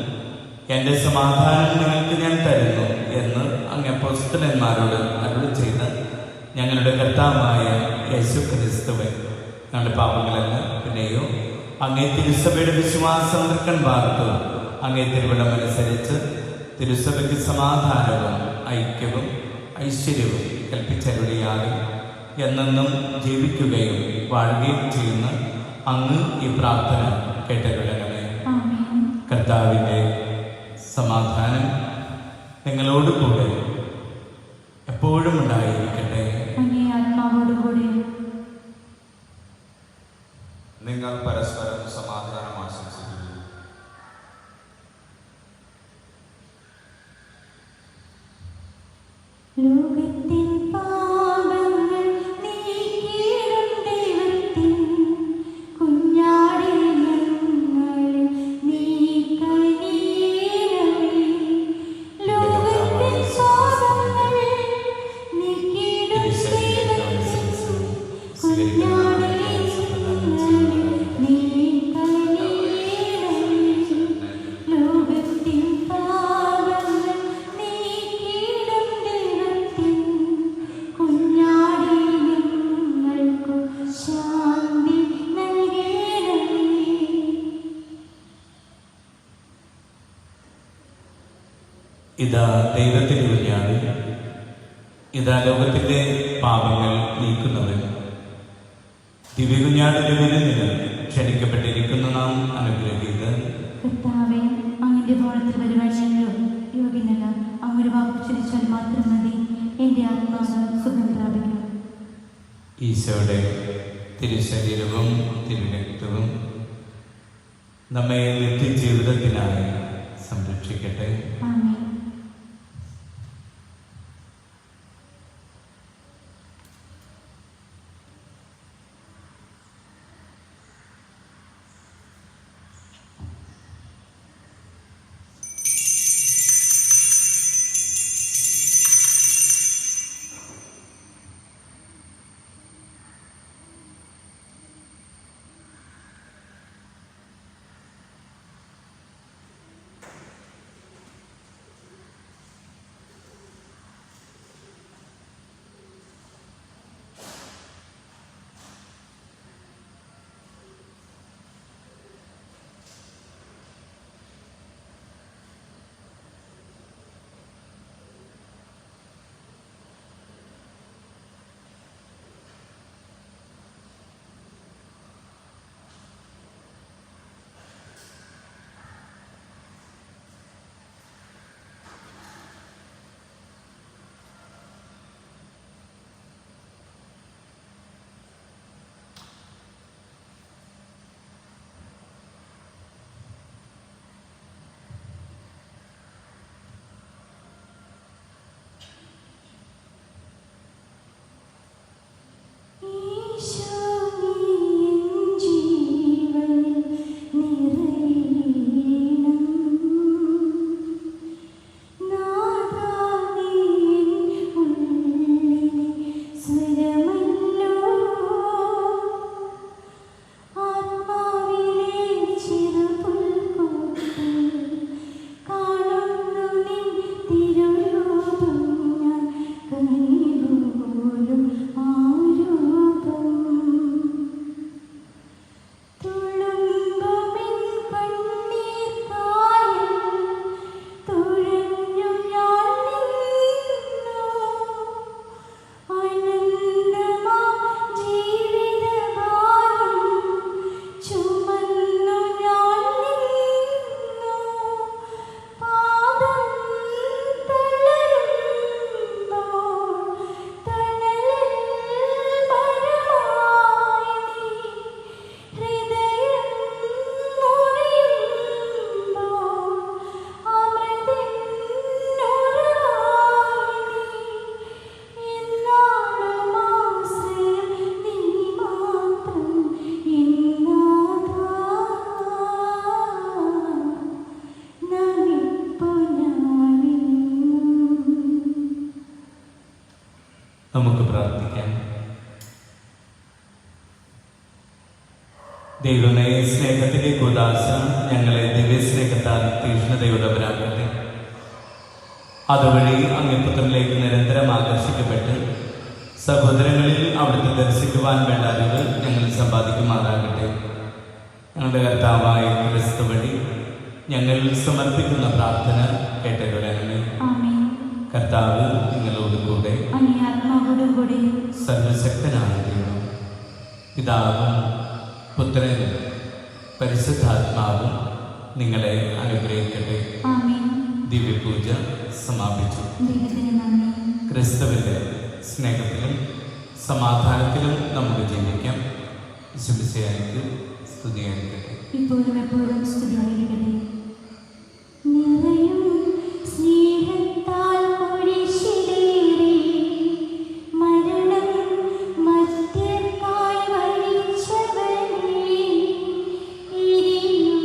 [SPEAKER 1] എൻ്റെ സമാധാനം നിങ്ങൾക്ക് ഞാൻ തരുന്നു എന്ന് അങ്ങ് അപ്പോസ്തലന്മാരോട് അരുളി ചെയ്ത് ഞങ്ങളുടെ കർത്താവായ യേശു ക്രിസ്തുവേ, ഞങ്ങളുടെ പാപങ്ങളല്ല പിന്നെയോ അങ്ങേ തിരുസഭയുടെ വിശ്വാസം നിർക്കൺ വാർത്തു അങ്ങേ തിരുവിടം അനുസരിച്ച് തിരുസഭയ്ക്ക് സമാധാനവും ഐക്യവും ഐശ്വര്യവും കൽപ്പിച്ചരുളിയാകും എന്നെന്നും ജീവിക്കുകയും വാഴുകയും ചെയ്യുന്ന അങ്ങ് ഈ പ്രാർത്ഥന കേട്ടരുളണമേ. കർത്താവിൻ്റെ സമാധാനം നിങ്ങളോട് കൂടെ എപ്പോഴും ഉണ്ടായിരിക്കട്ടെ.
[SPEAKER 2] നിങ്ങൾ പരസ്പരം സമാധാനം ആശംസിക്കുന്നു.
[SPEAKER 4] ലോകത്തിൻ പാപങ്ങൾ നീക്കിയിടും ദൈവത്തിൻ കുഞ്ഞാടിൽ ഞങ്ങളിൽ നീ കനിയണമേ. ലോകത്തിൻ പാപങ്ങൾ നീക്കിയിടും ദൈവത്തിൻ കുഞ്ഞാടിൽ ഞങ്ങളിൽ നീ കനിയണമേ. ലോകത്തിൻ പാപങ്ങൾ നീക്കിയിടും ദൈവത്തിൻ കുഞ്ഞാടിൽ ഞങ്ങൾക്കു ശാന്തി നൽകണമേ.
[SPEAKER 1] ഇതാ ദൈവത്തിന്റെ കുഞ്ഞാട്, ഇതാ ലോകത്തിന്റെ പാപങ്ങൾ നീക്കുന്നവൻ. ദിവ്യകുഞ്ഞാടിന്റെ വിരുന്നിന് ക്ഷണിക്കപ്പെട്ടിരിക്കുന്ന നാം അനുഗ്രഹിക്കുന്നത്.
[SPEAKER 4] കർത്താവേ, അങ്ങയുടെ ഭവനത്തിൽ വരുവാൻ ഞങ്ങൾ യോഗ്യനല്ല. അങ്ങൊരു വാക്ക് ഉച്ചരിച്ചാൽ മാത്രം മതി, എൻ്റെ ആത്മാവ് സുഖം പ്രാപിക്കും.
[SPEAKER 1] ഈശോയുടെ തിരുശരീരവും തിരുരക്തവും നമ്മെ നിത്യജീവിതത്തിനായി സംരക്ഷിക്കട്ടെ.
[SPEAKER 4] ആമേൻ.
[SPEAKER 1] നമുക്ക് പ്രാർത്ഥിക്കാം. ദൈവമേ, സ്നേഹത്തിന്റെ കൂദാശ ഞങ്ങളെ ദിവ്യസ്നേഹത്താൽ തീഷ്ണതയുള്ളവരാക്കട്ടെ. അതുവഴി അങ്ങേ പുത്രനിലേക്ക് നിരന്തരം ആകർഷിക്കപ്പെട്ട് സഹോദരങ്ങളിൽ അവിടുത്തെ ദർശിക്കുവാൻ വേണ്ട അറിവ് ഞങ്ങൾ സമ്പാദിക്കുമാറാകട്ടെ. ഞങ്ങളുടെ കർത്താവായ ക്രിസ്തു വഴി ഞങ്ങൾ സമർപ്പിക്കുന്ന പ്രാർത്ഥന കേട്ടരുളണമേ.
[SPEAKER 4] ആമേൻ.
[SPEAKER 1] കർത്താവ് നിങ്ങളോട് കൂടെ.
[SPEAKER 4] അങ്ങേ ആത്മാവോടും കൂടെ.
[SPEAKER 1] സർവശക്തനായ ദൈവം പിതാവും പുത്രനും പരിശുദ്ധാത്മാവും നിങ്ങളെ അനുഗ്രഹിക്കട്ടെ.
[SPEAKER 4] ആമേൻ.
[SPEAKER 1] ദിവ്യപൂജ സമാപിച്ചു.
[SPEAKER 4] ദൈവത്തിന് നന്ദി.
[SPEAKER 1] ക്രിസ്തുവിന്റെ സ്നേഹത്തിലും സമാധാനത്തിലും നമുക്ക് ജീവിക്കാം. ഈശോമിശിഹായ്ക്ക് സ്തുതിയായിരിക്കട്ടെ.
[SPEAKER 4] ഇപ്പോഴും എപ്പോഴും സ്തുതിയായിരിക്കട്ടെ. നിറയും സ്നേഹത്താൽ കുരിശിലേറി മരണം മർത്യർക്കായി വരിച്ചവനേ, എരിയും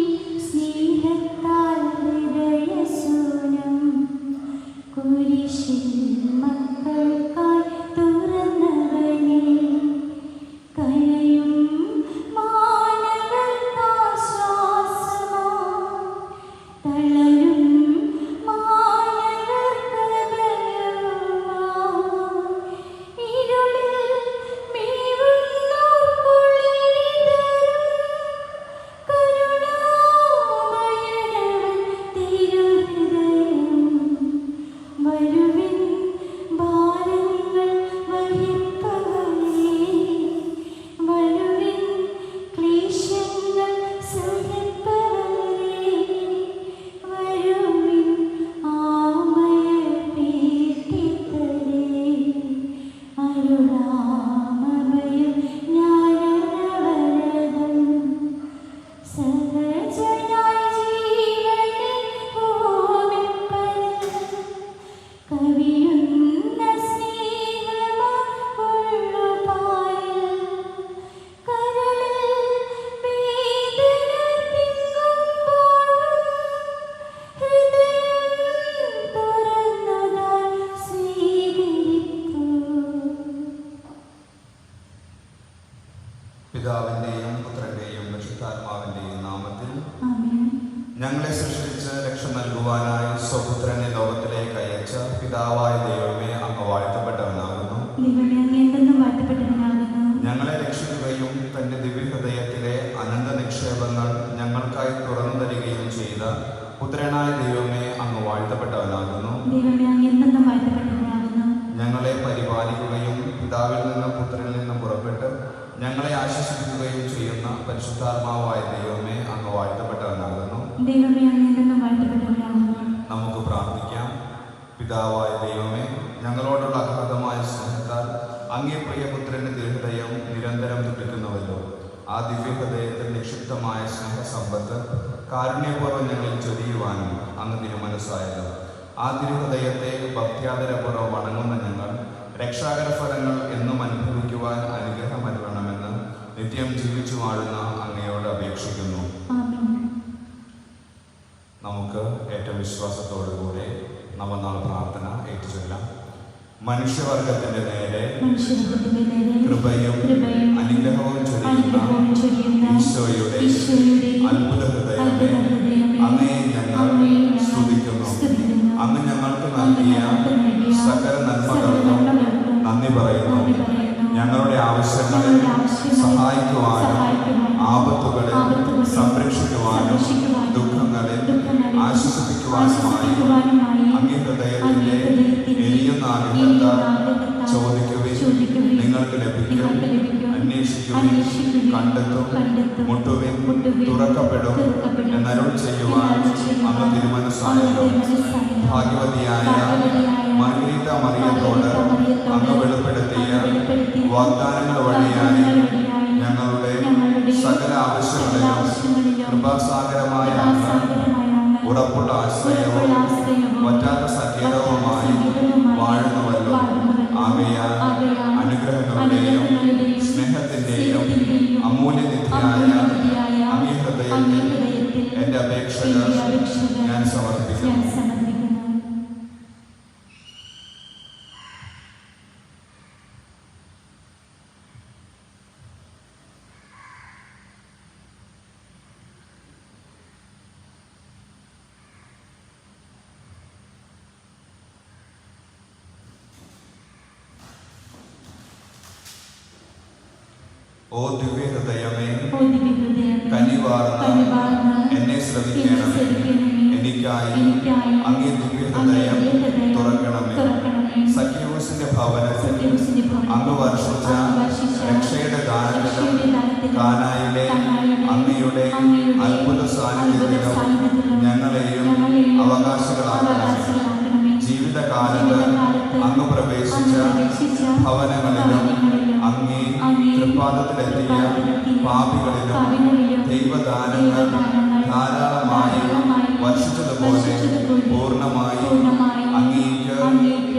[SPEAKER 4] സ്നേഹത്താൽ ഹൃദയശൂന്യം കുരിശിൽ മക്കൾക്കായി തുറന്നവനേ, കരയും തളരും ഇരുളിൽ മേവുന്നോർ കരുണാമയനവൻ തിരുഹൃദയം വരുവിൻ ഭാരങ്ങൾ വഹിപ്പവരേ, വരുവിൻ ക്ലേശങ്ങൾ സഹിപ്പവരേ, വരുവിൻ ആമയ പീഠിതരേ, അരുളാമഭയം ജ്ഞാനവരദം സഹജനായി ജീവനെ ഹോമിപ്പത് കവിയുന്ന സ്നേഹമുള്ളുപായൽ കരളിൽ വേദന തിങ്ങുമ്പോഴും ഹൃദയം തുറന്നതായി സ്വീകരിക്കൂ.
[SPEAKER 2] പിതാവിൻ്റെയും പുത്രൻ്റെയും പരിശുദ്ധാത്മാവിൻ്റെയും നാമത്തിൽ
[SPEAKER 4] ആമേൻ.
[SPEAKER 2] ഞങ്ങളെ സൃഷ്ടിച്ച് രക്ഷ നൽകുവാനായി സ്വപുത്രനെ ലോകത്തിലേക്ക് അയച്ച പിതാവായ ദൈവമേ, അങ്ങ് വാഴ്ത്തപ്പെട്ടവനാകുന്നു.
[SPEAKER 4] ദൈവമേ, അങ്ങ് എന്തെന്നും വാഴ്ത്തപ്പെട്ടവനാകുന്നു.
[SPEAKER 2] ഞങ്ങളെ രക്ഷിക്കുകയും തൻ്റെ ദിവ്യഹൃദയത്തിലെ അനന്ത നിക്ഷേപങ്ങൾ ഞങ്ങൾക്കായി തുറന്നു തരികയും ചെയ്ത പുത്രനായ ദൈവമേ, അങ്ങ് വാഴ്ത്തപ്പെട്ടവനാകുന്നു.
[SPEAKER 4] ദൈവമേ, അങ്ങ് എന്തെന്നും വാഴ്ത്തപ്പെട്ടവനാകുന്നു.
[SPEAKER 2] ഞങ്ങളെ പരിപാലിക്കുകയും പിതാവിൽ നിന്നും പുത്രനിൽ നിന്നും പുറപ്പെട്ട് ഞങ്ങളെ ആശ്വസിപ്പിക്കുകയും ചെയ്യുന്ന പരിശുദ്ധാത്മാവായ ദൈവമേ, അങ്ങ് വാഴ്ത്തപ്പെട്ടവനാകുന്നു.
[SPEAKER 4] ദൈവമേ, അങ്ങ് എന്തെന്നും വാഴ്ത്തപ്പെട്ടവനാകുന്നു.
[SPEAKER 2] നമുക്ക് പ്രാർത്ഥിക്കാം. പിതാവായ ദൈവമേ, ഞങ്ങളോടുള്ള അഗാധമായ സ്നേഹത്താൽ അങ്ങേ പ്രിയപുത്രന്റെ തിരുഹൃദയം നിരന്തരം തുടിക്കുന്നുവല്ലോ. ആ ദിവ്യഹൃദയത്തിൽ നിക്ഷിപ്തമായ സ്നേഹസമ്പത്ത് കാരുണ്യപൂർവ്വം ഞങ്ങളിൽ ചൊരിയുവാനും അങ്ങ് തിരുമനസ്സായല്ലോ. ആ തിരുഹൃദയത്തെ ഭക്ത്യാദരപൂർവ്വം വണങ്ങുന്ന ഞങ്ങൾ രക്ഷാകര ഫലങ്ങൾ എന്നും അനുഭവിക്കുവാൻ അനുഗ്രഹമരുളണമെന്ന് നിത്യം ജീവിച്ചു വാഴുന്ന അങ്ങയോട് അപേക്ഷിക്കുന്നു.
[SPEAKER 4] ആമേൻ.
[SPEAKER 2] നമുക്ക് ഏറ്റവും വിശ്വാസത്തോടുകൂടെ നവനാൾ പ്രാർത്ഥന ഏറ്റുചൊല്ലാം. മനുഷ്യവർഗത്തിന്റെ നേരെ
[SPEAKER 4] മനുഷ്യവർഗത്തിന്റെ നേരെ
[SPEAKER 2] കൃപയും അനുഗ്രഹവും ചൊരിയുന്ന ഈശോയുടെ അത്ഭുത ഹൃദയമേ, അങ്ങയെ ഞങ്ങൾ സ്തുതിക്കുന്നു. അങ്ങ് ഞങ്ങൾക്ക് നൽകിയ സകല നന്മകൾക്കും നന്ദി പറയുന്നു. ഞങ്ങളുടെ ആവശ്യങ്ങളിൽ സഹായിക്കുവാനും ആപത്തുകളെ സംരക്ഷിക്കുവാനും ദുഃഖങ്ങളെ ആശ്വസിപ്പിക്കുവാനുമായി അങ്ങേ ഹൃദയത്തിന്റെ എരിയുന്ന ആഗ്രഹത്താൽ ചോദിക്കുവിൻ, നിങ്ങൾക്ക് ലഭിക്കും. അന്വേഷിക്കുവിൻ, കണ്ടെത്തും. മുട്ടുവിൻ, തുറക്കപ്പെടും എന്നരുൾ ചെയ്യുവാൻ അങ്ങ് തിരുമനസ്സായല്ലോ. ഭാഗ്യവതിയായ മർഗരീത്ത മറിയത്തോട് അങ്ങ് വെളിപ്പെടുത്തിയ വാഗ്ദാനങ്ങൾ വഴിയായി ഞങ്ങളുടെ സകല ആവശ്യങ്ങളിലും കൃപാസാഗരമായ അങ്ങ് ഉറപ്പുള്ള ആശ്രയവും വറ്റാത്ത സങ്കേതവുമായി വാഴുന്നുവല്ലോ. ആകയാൽ അനുഗ്രഹങ്ങളുടെയും സ്നേഹത്തിൻ്റെയും അമൂല്യനിധിയായ അങ്ങേ ഹൃദയത്തിൽ എൻ്റെ അപേക്ഷകൾ ഞാൻ സമർപ്പിക്കുന്നു. ഓ ദിവ്യ ഹൃദയമേ,
[SPEAKER 4] ഓ ദിവ്യഹൃദയമേ,
[SPEAKER 2] കനിവാർന്ന്
[SPEAKER 4] കനിവാർന്ന്
[SPEAKER 2] എന്നെ ശ്രവിക്കണമേ. എനിക്കായി അങ്ങേ ദിവ്യ ഹൃദയം തുറക്കണമേ. സഖ്യവൂസിന്റെ ഭവനത്തിൽ അങ്ങ് വർഷിച്ച രക്ഷയുടെ ഗാനത്തിലും കാനായിലെ അങ്ങയുടെ അത്ഭുത സാന്നിധ്യത്തിലും ഞങ്ങളെയും അവകാശികളാക്കണമേ. ജീവിതകാലത്ത് അങ്ങ് പ്രവേശിച്ച ഭവനങ്ങളിലും അങ്ങേ തൃപ്പാദത്തിലെത്തിയ പാപികളിലും ദൈവദാനങ്ങൾ ധാരാളമായി വർഷിച്ചതുപോലെ പൂർണ്ണമായി അങ്ങേക്ക്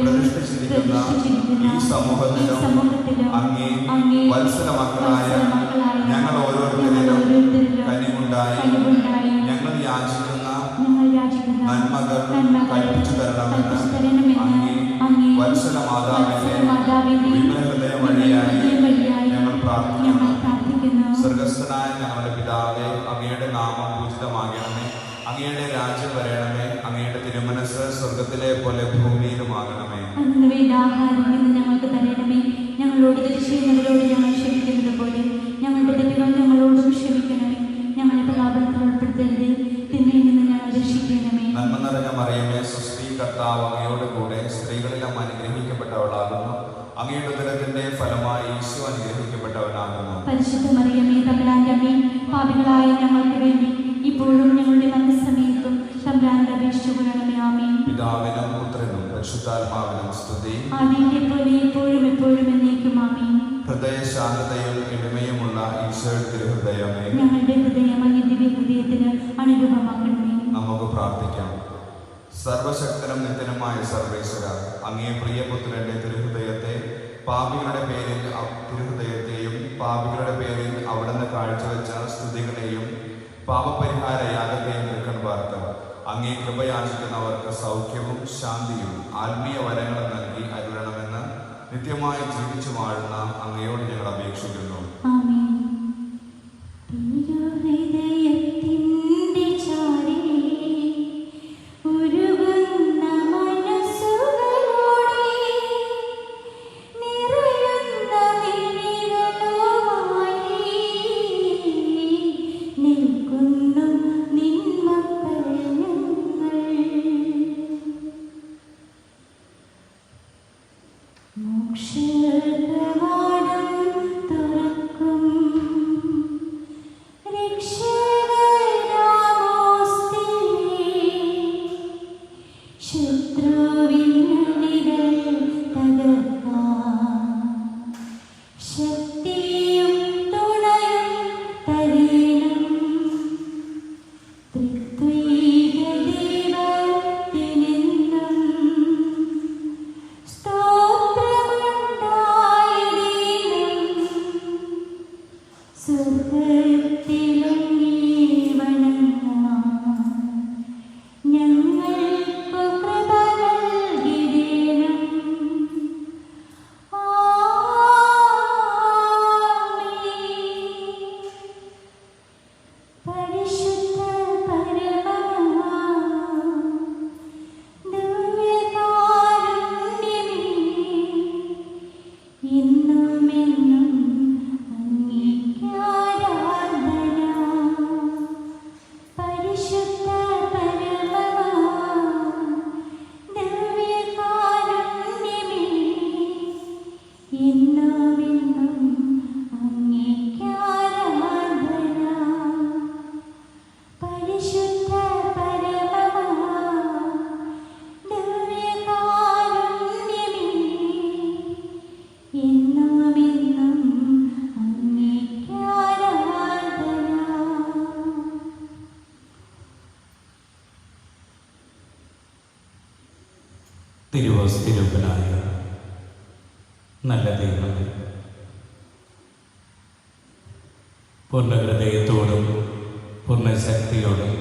[SPEAKER 2] പ്രതിഷ്ഠിച്ചിരിക്കുന്ന ഈ സമൂഹത്തിലും അങ്ങേ വത്സല മക്കളായ ഞങ്ങൾ ഓരോരുത്തരിലും കനിവുണ്ടായി ഞങ്ങൾ യാചിക്കുന്ന നന്മകൾ കൽപ്പിച്ചു തരണമെന്ന് അങ്ങേ വത്സല മാതാവിന്റെ വിമലഹൃദയ വഴിയായി ഞങ്ങൾ പ്രാർത്ഥിക്കുന്നു. സ്വർഗസ്ഥനായ ഞങ്ങളുടെ പിതാവേ, അങ്ങയുടെ നാമം പൂജിതമാകണമേ. അങ്ങയുടെ രാജ്യം വരണമേ. അങ്ങയുടെ തിരുമനസ് സ്വർഗത്തിലെ പോലെ ഭൂമിയിലുമാകണമേ.
[SPEAKER 4] അന്ന് വേണ്ട ആഹാരം ഇന്ന് ഞങ്ങൾക്ക് തരണമേ. ഞങ്ങളോട് തെറ്റ് ചെയ്യുന്നവരോട് ഞങ്ങൾ ക്ഷമിക്കുന്നത് പോലെ ഞങ്ങളുടെ തെറ്റുകൾ ഞങ്ങളോടും ക്ഷമിക്കണമേ. ഞങ്ങളെ പ്രലാപനത്തിൽ ഉൾപ്പെടുത്തരുത്, തിന്മയിൽ നിന്ന് ഞങ്ങൾ രക്ഷിക്കണമേ.
[SPEAKER 2] നന്മ നിറഞ്ഞ മറിയമേ, സ്വസ്തി, കർത്താവ് അങ്ങയോട് കൂടെ സ്ത്രീകളെല്ലാം അനുഗ്രഹിക്കപ്പെട്ടവളാകുന്നു. അങ്ങയുടെ ഉദരത്തിന്റെ ഫലമായി ഈശോ അനുഗ്രഹിക്കപ്പെട്ടവനാകുന്നു.
[SPEAKER 4] പരിശുദ്ധ മറിയമേ, തമ്പുരാന്റെ അമ്മേ, പാപികളായ ഞങ്ങൾക്ക് വേണ്ടി ഇപ്പോഴും ഞങ്ങളുടെ മരണസമയത്തും തമ്പുരാന്റെ അപേക്ഷിച്ചുകൊള്ളണമേ. ആമേൻ.
[SPEAKER 2] പിതാവിനും പുത്രനും പരിശുദ്ധാത്മാവിനും സ്തുതി.
[SPEAKER 4] ആദിയിലെ പോലെ ഇപ്പോഴും എപ്പോഴും എന്നേക്കും. ആമേൻ.
[SPEAKER 2] ഹൃദയശാന്തതയും എളിമയുമുള്ള ഈശോയുടെ തിരുഹൃദയമേ,
[SPEAKER 4] ഞങ്ങളുടെ ഹൃദയം അങ്ങേ ദിവ്യ ഹൃദയത്തിന് അനുരൂപമാക്കണമേ.
[SPEAKER 2] നമുക്ക് പ്രാർത്ഥിക്കാം. സർവശക്തനും നിത്യനുമായ സർവേശ്വര, അങ്ങേ പ്രിയപുത്രന്റെ തിരുഹൃദയത്തെ പാപികളുടെ പേരിൽ തിരുഹൃദയത്തെയും പാപികളുടെ പേരിൽ അവിടുന്ന് കാഴ്ചവെച്ച സ്തുതികളെയും പാപപരിഹാര യാഗത്തെയും നിൽക്കൺ വാർത്ത അങ്ങേ കൃപയാചിക്കുന്നവർക്ക് സൗഖ്യവും ശാന്തിയും ആത്മീയ വരങ്ങളും നൽകി അരുളണമെന്ന് നിത്യമായി ജീവിച്ചു വാഴുന്ന അങ്ങയോട് ഞങ്ങൾ അപേക്ഷിക്കുന്നു.
[SPEAKER 4] ആമേൻ. തിരുഹൃദയത്തിൻ്റെ ചാരേ ഉരുകുന്ന മനസ്സുകളോടെ നിറയുന്ന മിഴികളുമായി നിൽക്കുന്നു നിൻ മക്കൾ ഞങ്ങൾ. മോക്ഷകവാടം തുറക്കും
[SPEAKER 1] തിരുവസ്തിരൂപനായ നല്ല ദൈവമേ, പൂർണ്ണ ഹൃദയത്തോടും പൂർണ്ണ ശക്തിയോടും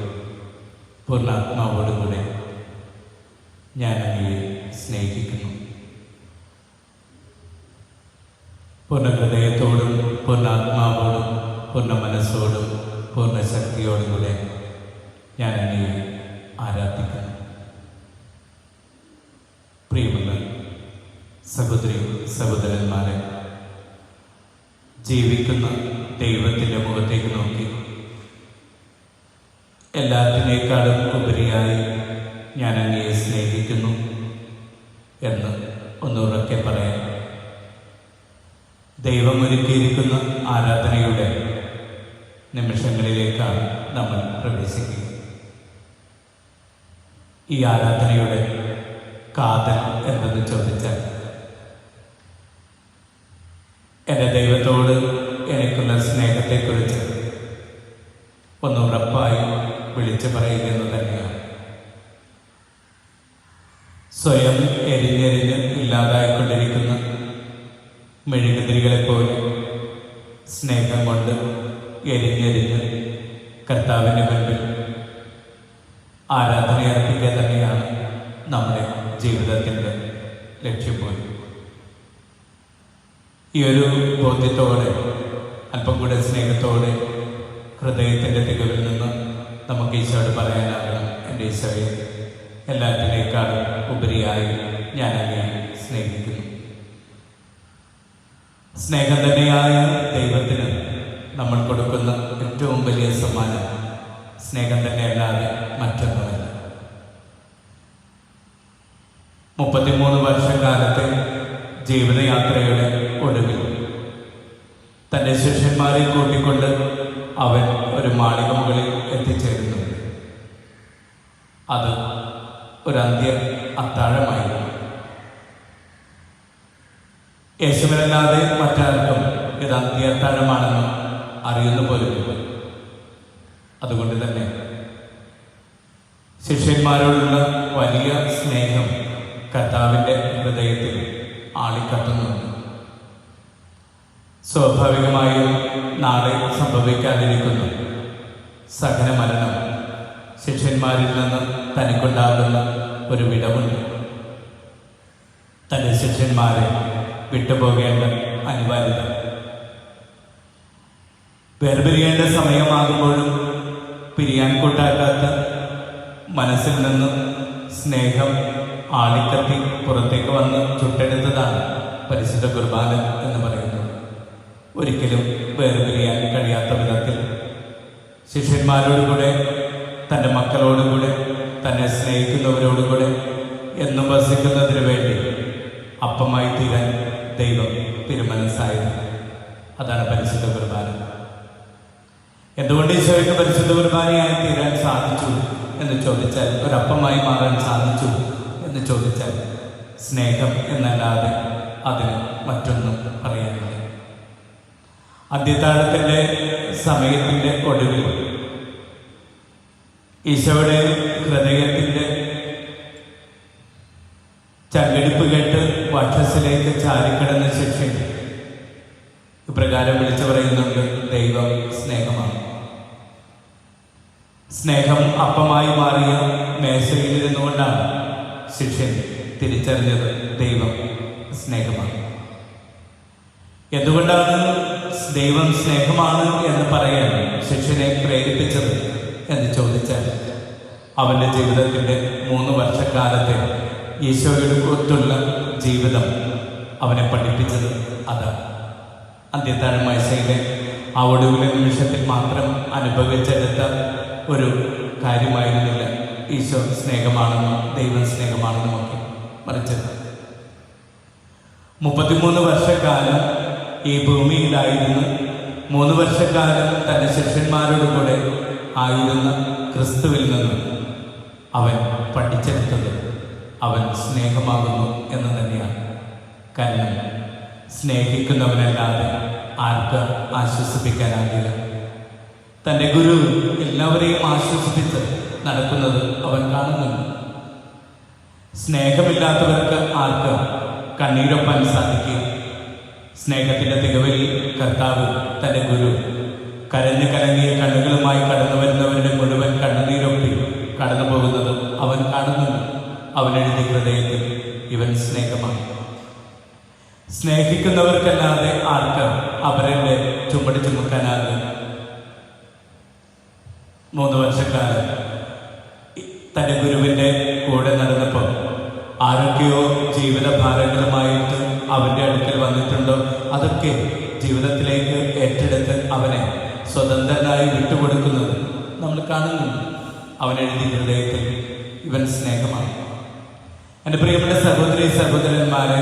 [SPEAKER 1] പൂർണ്ണാത്മാവോടും കൂടെ ഞാൻ അങ്ങയെ സ്നേഹിക്കുന്നു. പൂർണ്ണ ഹൃദയത്തോടും പൂർണ്ണാത്മാവോടും പൂർണ്ണ മനസ്സോടും പൂർണ്ണ ശക്തിയോടും കൂടെ ഞാൻ അങ്ങയെ ആരാധിക്കുന്നു. പ്രിയമുള്ള സഹോദരി സഹോദരന്മാരെ, ജീവിക്കുന്ന ദൈവത്തിൻ്റെ മുഖത്തേക്ക് നോക്കി. എല്ലാത്തിനേക്കാളും ഉപരിയായി ഞാൻ അങ്ങയെ സ്നേഹിക്കുന്നു എന്ന് ഒന്നുറക്കെ പറയാം. ദൈവം ഒരുക്കിയിരിക്കുന്ന ആരാധനയുടെ നിമിഷങ്ങളിലേക്കാണ് നമ്മൾ പ്രവേശിക്കുക. ഈ ആരാധനയുടെ കാതൽ എന്തെന്ന് ചോദിച്ചാൽ, എൻ്റെ ദൈവത്തോട് എനിക്കുള്ള സ്നേഹത്തെക്കുറിച്ച് ഒന്നുറപ്പായി വിളിച്ചു പറയുക എന്ന് തന്നെയാണ്. സ്വയം എരിഞ്ഞെരിഞ്ഞ് ഇല്ലാതായിക്കൊണ്ടിരിക്കുന്ന മെഴുകുതിരികളെപ്പോലെ സ്നേഹം കൊണ്ട് എരിഞ്ഞെരിഞ്ഞ് കർത്താവിൻ്റെ മുൻപിൽ ആരാധനയർപ്പിക്കുക തന്നെയാണ് നമ്മുടെ ജീവിതത്തിൻ്റെ ലക്ഷ്യബോധം. ഈ ഒരു ബോധ്യത്തോടെ, അല്പം കൂടെ സ്നേഹത്തോടെ, ഹൃദയത്തിൻ്റെ തികവിൽ നിന്ന് നമുക്ക് ഈശോയോട് പറയാനാകണം, എൻ്റെ ഈശോയെ, എല്ലാത്തിനേക്കാളും ഉപരിയായി ഞാൻ അങ്ങയെ സ്നേഹിക്കുന്നു. സ്നേഹം തന്നെയായ ദൈവത്തിന് നമ്മൾ കൊടുക്കുന്ന ഏറ്റവും വലിയ സമ്മാനം സ്നേഹം തന്നെയല്ലാതെ മറ്റൊന്നുമല്ല. 33 വർഷക്കാലത്തെ ജീവിതയാത്രയുടെ ഒടുവിൽ തൻ്റെ ശിഷ്യന്മാരെ കൂട്ടിക്കൊണ്ട് അവൻ ഒരു മാളിക മുകളിൽ എത്തിച്ചേരുന്നു. അത് ഒരു അത്താഴമായിരുന്നു. യേശുവിനല്ലാതെ മറ്റാർക്കും ഇത് അത്താഴമാണെന്ന് അറിയുന്ന പോലുമില്ല. അതുകൊണ്ട് തന്നെ ശിഷ്യന്മാരോടുള്ള വലിയ സ്നേഹം കർത്താവിൻ്റെ ഹൃദയത്തിൽ ആളിക്കത്തുന്നുണ്ട്. സ്വാഭാവികമായും നാളെ സംഭവിക്കാതിരിക്കുന്നു സഹന മരണം ശിഷ്യന്മാരിൽ നിന്ന് തനിക്കുണ്ടാകുന്ന ഒരു വിടവുണ്ട്. തൻ്റെ ശിഷ്യന്മാരെ വിട്ടുപോകേണ്ട അനിവാര്യത. വേർപിരിയേണ്ട സമയമാകുമ്പോഴും പിരിയാൻ കൂട്ടാക്കാത്ത മനസ്സിൽ നിന്ന് സ്നേഹം ആളിക്കത്തി പുറത്തേക്ക് വന്ന് ചുട്ടെടുത്തതാണ് പരിശുദ്ധ കുർബാന എന്ന് പറയുന്നത്. ഒരിക്കലും വേർപിരിയാൻ കഴിയാത്ത വിധത്തിൽ ശിഷ്യന്മാരോടുകൂടെ, തൻ്റെ മക്കളോടുകൂടെ, തന്നെ സ്നേഹിക്കുന്നവരോടുകൂടെ എന്നും വസിക്കുന്നതിന് വേണ്ടി അപ്പമായി തീരാൻ ദൈവം തിരുമനസ്സായത്. അതാണ് പരിശുദ്ധ കുർബാന. എന്തുകൊണ്ട് ഈശോയ്ക്ക് പരിശുദ്ധ കുർബാനയായി തീരാൻ സാധിച്ചു എന്ന് ചോദിച്ചാൽ, ഒരപ്പമായി മാറാൻ സാധിച്ചു എന്ന് ചോദിച്ചാൽ, സ്നേഹം എന്നല്ലാതെ അതിന് മറ്റൊന്നും പറയാനില്ല. അന്ത്യത്താഴത്തിൻ്റെ സമയത്തിൻ്റെ ഒടുവിൽ ഈശോയുടെ ഹൃദയത്തിൻ്റെ ചങ്കടിപ്പ് കേട്ട് വക്ഷസിലേക്ക് ചാരിക്കിടന്ന ശിഷ്യൻ ഇപ്രകാരം വിളിച്ചു പറയുന്നുണ്ട്: ദൈവം സ്നേഹമാണ്. സ്നേഹം അപ്പമായി മാറിയ മേശയിൽ ഇരുന്നുകൊണ്ടാണ് ശിഷ്യൻ തിരിച്ചറിഞ്ഞത് ദൈവം സ്നേഹമാണ്. എന്തുകൊണ്ടാണ് ദൈവം സ്നേഹമാണ് എന്ന് പറയാൻ ശിഷ്യനെ പ്രേരിപ്പിച്ചത് എന്ന് ചോദിച്ചാൽ, അവൻ്റെ ജീവിതത്തിൻ്റെ 3 വർഷക്കാലത്തെ ഈശോയുടെ ഒത്തുള്ള ജീവിതം അവനെ പഠിപ്പിച്ചത് അതാണ്. അന്ത്യത്താഴ മേശയിലെ ആ ഒടുവിലെ നിമിഷത്തിൽ മാത്രം അനുഭവിച്ചെടുത്ത ഒരു കാര്യമായിരുന്നില്ല ഈശോ സ്നേഹമാണെന്നും ദൈവം സ്നേഹമാണെന്നും ഒക്കെ, മറിച്ച് 33 വർഷക്കാലം ഈ ഭൂമിയിലായിരുന്നു, 3 വർഷക്കാലം തൻ്റെ ശിഷ്യന്മാരോട് കൂടെ ആയിരുന്ന ക്രിസ്തുവിൽ നിന്ന് അവൻ പഠിച്ചെടുത്തത് അവൻ സ്നേഹമാകുന്നു എന്ന് തന്നെയാണ്. കാരണം സ്നേഹിക്കുന്നവനല്ലാതെ ആർക്ക് ആശ്വസിപ്പിക്കാനാകില്ല. തൻ്റെ ഗുരു എല്ലാവരെയും ആശ്വസിപ്പിച്ച് നടക്കുന്നത് അവൻ കാണുന്നുണ്ട്. സ്നേഹമില്ലാത്തവർക്ക് ആർക്ക് കണ്ണീരൊപ്പാൻ സാധിക്കും? സ്നേഹത്തിൻ്റെ തികവിൽ കർത്താവ് തൻ്റെ ഗുരു കരഞ്ഞു കലങ്ങിയ കണ്ണുകളുമായി കടന്നു വരുന്നവരുടെ മുഴുവൻ കണ്ണുനീരൊപ്പി കടന്നു പോകുന്നത് അവൻ കാണുന്നുണ്ട്. അവനെഴുതിയ ഹൃദയത്തിൽ ഇവൻ സ്നേഹമാണ്. സ്നേഹിക്കുന്നവർക്കല്ലാതെ ആർക്ക് അവരുടെ ചുമട് ചുമക്കാനാകും? 3 വർഷക്കാലം തൻ്റെ ഗുരുവിൻ്റെ കൂടെ നടന്നപ്പോൾ ആരൊക്കെയോ ജീവിതഭാരങ്ങളുമായിട്ട് അവൻ്റെ അടുക്കൽ വന്നിട്ടുണ്ടോ, അതൊക്കെ ജീവിതത്തിലേക്ക് ഏറ്റെടുത്ത് അവനെ സ്വതന്ത്രനായി വിട്ടുകൊടുക്കുന്നത് നമ്മൾ കാണുന്നു. അവൻ എഴുതിയ ഹൃദയത്തിൽ ഇവൻ സ്നേഹമാണ്. എൻ്റെ പ്രിയപ്പെട്ട സഹോദരി സഹോദരന്മാരെ,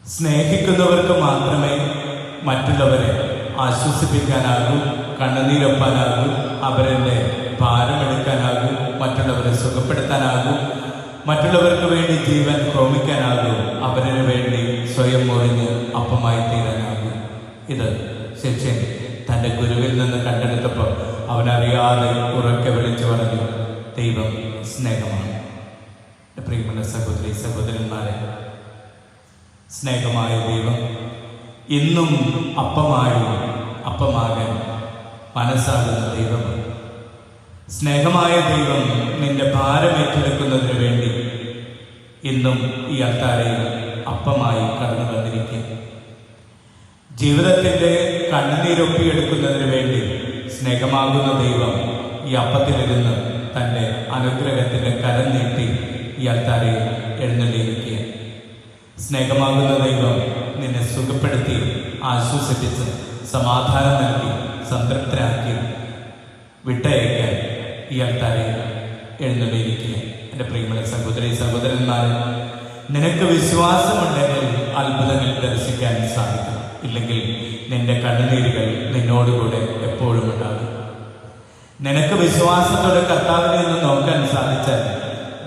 [SPEAKER 1] സ്നേഹിക്കുന്നവർക്ക് മാത്രമേ മറ്റുള്ളവരെ ആശ്വസിപ്പിക്കാനാകൂ, കണ്ണുനീരൊപ്പാനാകൂ, അവരുടെ ഭാരമെടുക്കാനാകൂ, മറ്റുള്ളവരെ സുഖപ്പെടുത്താനാകൂ, മറ്റുള്ളവർക്ക് വേണ്ടി ജീവൻ ഹോമിക്കാനാകൂ, അവരിന് വേണ്ടി സ്വയം മുറിഞ്ഞ് അപ്പമായി തീരാനാകൂ. ഇത് ശിഷ്യൻ തൻ്റെ ഗുരുവിൽ നിന്ന് കണ്ടെടുത്തപ്പോൾ അവനറിയാതെ ഉറക്കെ വിളിച്ചു പറഞ്ഞു, ദൈവം സ്നേഹമാണ്. പ്രിയപ്പെട്ട സഹോദരി സഹോദരന്മാരെ, സ്നേഹമായ ദൈവം ഇന്നും അപ്പമാകാൻ മനസ്സാകുന്ന ദൈവമാണ്. സ്നേഹമായ ദൈവം നിന്റെ ഭാരം ഏറ്റെടുക്കുന്നതിന് വേണ്ടി ഇന്നും ഈ അൾത്താരയിൽ അപ്പമായി കടന്നു വന്നിരിക്കുക. ജീവിതത്തിൻ്റെ കണ്ണുനീരൊപ്പിയെടുക്കുന്നതിന് വേണ്ടി സ്നേഹമാകുന്ന ദൈവം ഈ അപ്പത്തിലിരുന്ന് തൻ്റെ അനുഗ്രഹത്തിൻ്റെ കരം നീട്ടി ഈ അൾത്താരയിൽ എഴുന്നള്ളിയിരിക്കുക. സ്നേഹമാകുന്ന ദൈവം നിന്നെ സുഖപ്പെടുത്തി ആശ്വസിപ്പിച്ച് സമാധാനം നൽകി സംതൃപ്തരാക്കി വിട്ടയക്കാൻ ഈ അൾത്താരയിൽ എഴുന്നള്ളിയിരിക്കുക. എൻ്റെ പ്രിയമുള്ള സഹോദരി സഹോദരന്മാരെ, നിനക്ക് വിശ്വാസമുണ്ടെങ്കിൽ അത്ഭുതങ്ങൾ ദർശിക്കാൻ സാധിക്കും. ഇല്ലെങ്കിൽ നിന്റെ കണ്ണുനീരുകൾ നിന്നോടുകൂടെ എപ്പോഴും ഉണ്ടാകും. നിനക്ക് വിശ്വാസത്തോടെ കർത്താവിനെ ഒന്ന് നോക്കാൻ സാധിച്ചാൽ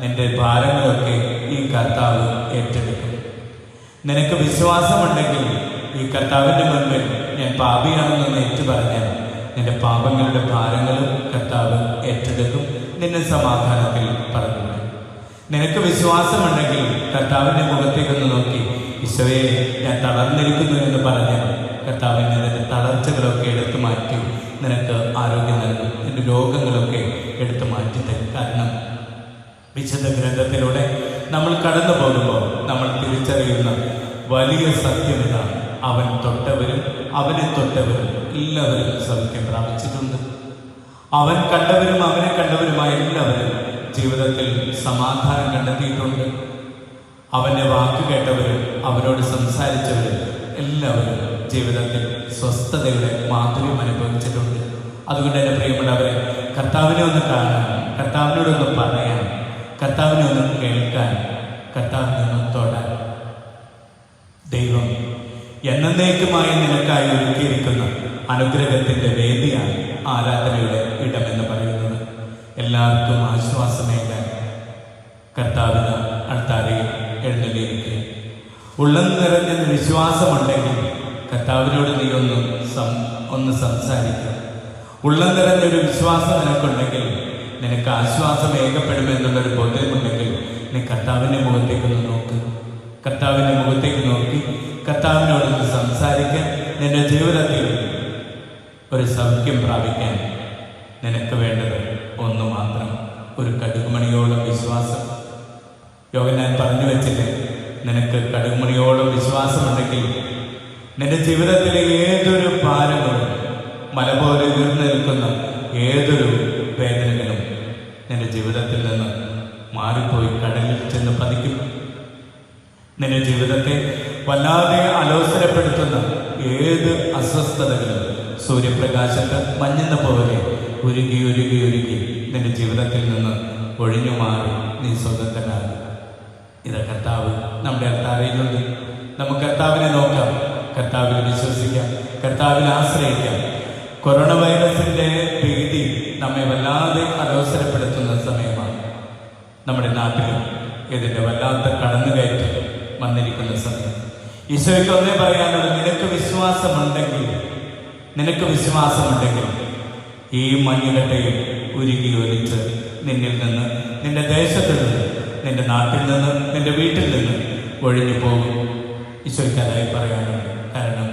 [SPEAKER 1] നിന്റെ ഭാരങ്ങളൊക്കെ ഈ കർത്താവ് ഏറ്റെടുക്കും. നിനക്ക് വിശ്വാസമുണ്ടെങ്കിൽ ഈ കർത്താവിൻ്റെ മുൻപിൽ ഞാൻ പാപിയാണെന്ന് ഏറ്റു പറഞ്ഞാൽ നിന്റെ പാപങ്ങളുടെ ഭാരങ്ങളും കർത്താവ് ഏറ്റെടുക്കും, നിന്നെ സമാധാനത്തിൽ പറഞ്ഞു. നിനക്ക് വിശ്വാസമുണ്ടെങ്കിൽ കർത്താവിൻ്റെ മുഖത്തേക്കൊന്ന് നോക്കി ഈശോയെ ഞാൻ തളർന്നിരിക്കുന്നു എന്ന് പറഞ്ഞാൽ കർത്താവിൻ്റെ നിന്റെ തളർച്ചകളൊക്കെ എടുത്തു മാറ്റി നിനക്ക് ആരോഗ്യം നൽകും, നിന്റെ രോഗങ്ങളൊക്കെ എടുത്തു മാറ്റി തരും. കാരണം വിശുദ്ധ ഗ്രന്ഥത്തിലൂടെ നമ്മൾ കടന്നു പോകുമ്പോൾ നമ്മൾ തിരിച്ചറിയുന്ന വലിയ സത്യം ഇതാണ്: അവൻ തൊട്ടവരും അവനെ തൊട്ടവരും എല്ലാവരും സൗഖ്യം പ്രാപിച്ചിട്ടുണ്ട്. അവൻ കണ്ടവരും അവനെ കണ്ടവരുമായ എല്ലാവരും ജീവിതത്തിൽ സമാധാനം കണ്ടെത്തിയിട്ടുണ്ട്. അവൻ്റെ വാക്ക് കേട്ടവരും അവനോട് സംസാരിച്ചവരും എല്ലാവരും ജീവിതത്തിൽ സ്വസ്ഥതയുടെ മാധുര്യം അനുഭവിച്ചിട്ടുണ്ട്. അതുകൊണ്ട് എൻ്റെ പ്രിയപ്പെട്ടവരെ, കർത്താവിനെ ഒന്ന് കാണാൻ, കർത്താവിനോടൊന്ന് പറയാൻ, കർത്താവിനെ ഒന്ന് കേൾക്കാൻ, കർത്താവിനെ ഒന്ന് തൊടാൻ ദൈവം എന്നേക്കുമായി നിനക്കായി ഒരുക്കിയിരിക്കുന്ന അനുഗ്രഹത്തിൻ്റെ വേദിയാണ് ആരാധനയുടെ ഇടമെന്ന് പറയുന്നത്. എല്ലാവർക്കും ആശ്വാസമേകാൻ കർത്താവിന് അൾത്താരയിൽ എഴുന്നള്ളിയിരിക്കുക. ഉള്ളം നിറഞ്ഞ വിശ്വാസമുണ്ടെങ്കിൽ കർത്താവിനോട് നീ ഒന്ന് സംസാരിക്കുക. ഉള്ളം നിറഞ്ഞൊരു വിശ്വാസം നിനക്കുണ്ടെങ്കിൽ, നിനക്ക് ആശ്വാസം ഏകപ്പെടുമെന്നുള്ളൊരു ബോധ്യമുണ്ടെങ്കിൽ നീ കർത്താവിൻ്റെ മുഖത്തേക്കൊന്ന് നോക്ക്. കർത്താവിൻ്റെ മുഖത്തേക്ക് നോക്കി കർത്താവിനോടൊന്ന് സംസാരിക്കാൻ, നിന്റെ ജീവിതത്തിൽ ഒരു സൗഖ്യം പ്രാപിക്കാൻ നിനക്ക് വേണ്ടത് ഒന്ന് മാത്രം: ഒരു കടുകുമണിയോളം വിശ്വാസം. യോഹന്നാൻ പറഞ്ഞു വെച്ചിട്ട്, നിനക്ക് കടുകുമണിയോളം വിശ്വാസമുണ്ടെങ്കിൽ നിന്റെ ജീവിതത്തിലെ ഏതൊരു ഭാരങ്ങളും, മല പോലെ ഉയർന്നു നിൽക്കുന്ന ഏതൊരു വേദനകളും നിന്റെ ജീവിതത്തിൽ നിന്ന് മാറിപ്പോയി കടലിൽ ചെന്ന് പതിക്കും. നിന്റെ ജീവിതത്തെ വല്ലാതെ അലോസരപ്പെടുത്തുന്ന ഏത് അസ്വസ്ഥതകളും സൂര്യപ്രകാശത്ത് മഞ്ഞെന്ന പോലെ ഉരുകി ഉരുകി ഉരുകി നിന്റെ ജീവിതത്തിൽ നിന്ന് ഒഴിഞ്ഞു മാറി നീ സ്വതന്ത്രനാകും. ഇത് കർത്താവ് നമ്മുടെ അൾത്താരയിലുണ്ട്. നമുക്ക് കർത്താവിനെ നോക്കാം, കർത്താവിൽ വിശ്വസിക്കാം, കർത്താവിൽ ആശ്രയിക്കാം. കൊറോണ വൈറസിൻ്റെ ഭീതി നമ്മെ വല്ലാതെ അലോസരപ്പെടുത്തുന്ന സമയമാണ്. നമ്മുടെ നാട്ടിലും ഇതിൻ്റെ വല്ലാത്ത കടന്നുകയറ്റം വന്നിരിക്കുന്ന സമയം. ഈശോയ്ക്ക് ഒന്നേ പറയാനുള്ളത്: നിനക്ക് വിശ്വാസമുണ്ടെങ്കിൽ ഈ മഞ്ഞുകട്ടയിൽ ഉരുകി ഒലിച്ച് നിന്നിൽ നിന്ന്, നിന്റെ ദേശത്തിൽ നിന്ന്, നിന്റെ നാട്ടിൽ നിന്ന്, നിന്റെ വീട്ടിൽ നിന്ന് ഒഴിഞ്ഞു പോകും. ഈശോയ്ക്ക് അതായി പറയാനുണ്ട്. കാരണം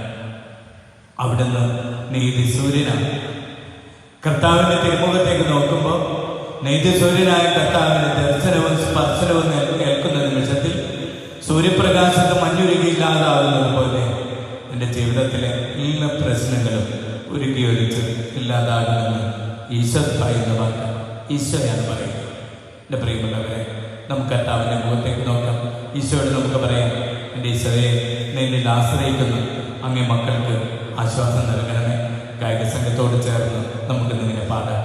[SPEAKER 1] അവിടുന്ന് നീതി സൂര്യനാണ്. കർത്താവിൻ്റെ തിരുമുഖത്തേക്ക് നോക്കുമ്പോൾ നീതി സൂര്യനായ കർത്താവിൻ്റെ ദർശനവും സ്പർശനവും ഏൽക്കുന്ന നിമിഷത്തിൽ സൂര്യപ്രകാശത്ത് മഞ്ഞുരുകിയില്ലാതാകുന്നത് പോലെ എൻ്റെ ജീവിതത്തിലെ എല്ലാ പ്രശ്നങ്ങളും ഉരുകി ഒലിച്ച് ഇല്ലാതാകുമെന്ന് ഈശോ പറയുന്ന വാക്ക് ഈശോയാണ് പറയുന്നത്. എൻ്റെ പ്രിയപ്പെട്ടവരെ, നമുക്ക് കർത്താവിൻ്റെ മുഖത്തേക്ക് നോക്കാം. ഈശോയോട് നമുക്ക് പറയാം: എൻ്റെ ഈശോയെ, നിന്നിൽ ആശ്രയിക്കുന്നു, അങ്ങേ മക്കൾക്ക് ആശ്വാസം നൽകണമേ. ഗായക സംഘത്തോട് ചേർന്ന് നമുക്ക് നിന്നെ പാടാം.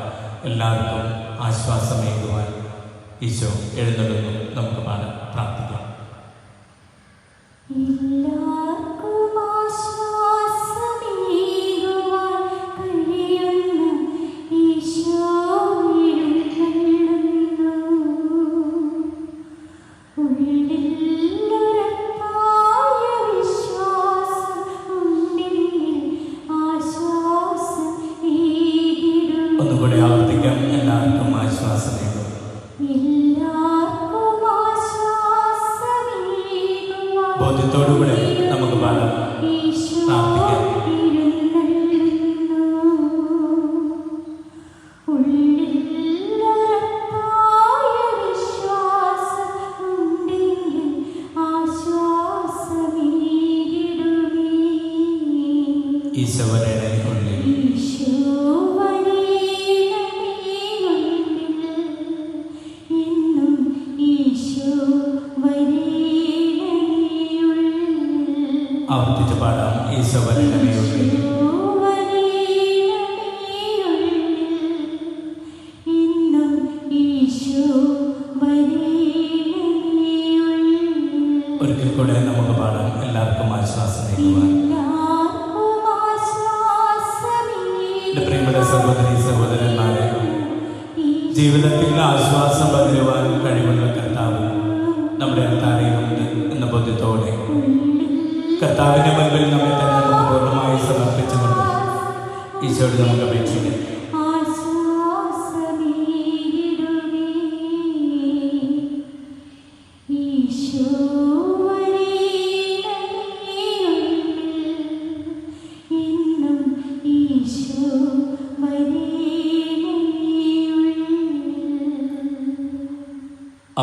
[SPEAKER 1] എല്ലാവർക്കും ആശ്വാസമേകുവാൻ ഈശോ എഴുന്നള്ളുന്നു. നമുക്ക് പാടാം, പ്രാർത്ഥിക്കാം.
[SPEAKER 4] എല്ലാവർക്കും ആശ്വാസമേകുവാൻ കഴിയുന്ന ഈശോ എഴുന്നള്ളുന്നു. ഉള്ളിൽ ഉറപ്പായ വിശ്വാസം ഉണ്ടെങ്കിൽ ആശ്വാസം ഏകിടും.
[SPEAKER 1] ഒന്നുകൂടെ ആവർത്തിക്കാം. എല്ലാവർക്കും ആശ്വാസമേകും. ബോധ്യത്തോടുകൂടെ നമുക്ക് പാടാം, പ്രാർത്ഥിക്കാം. ഈശോവരുടെ ഉള്ളിൽ ആവർത്തിച്ച് പാടാം. ഈശോവരുടെ ഉള്ളിൽ ഒരിക്കൽ കൂടെ നമുക്ക് പാടാം. എല്ലാവർക്കും ആശ്വാസമേകുവാൻ. എൻ്റെ പ്രിയപ്പെട്ട സഹോദരി സഹോദരന്മാരെ, ജീവിതത്തിൽ ആശ്വാസം പകരുവാൻ കഴിവുള്ള കർത്താവ് നമ്മുടെ അൽത്താരയിലുണ്ട് എന്ന ബോധ്യത്തോടെ കർത്താവിൻ്റെ മുൻപിൽ നമ്മെ തന്നെ നമുക്ക് പൂർണ്ണമായി സമർപ്പിച്ചുകൊണ്ട് ഈശോയോട് നമുക്ക് അപേക്ഷിക്കാം.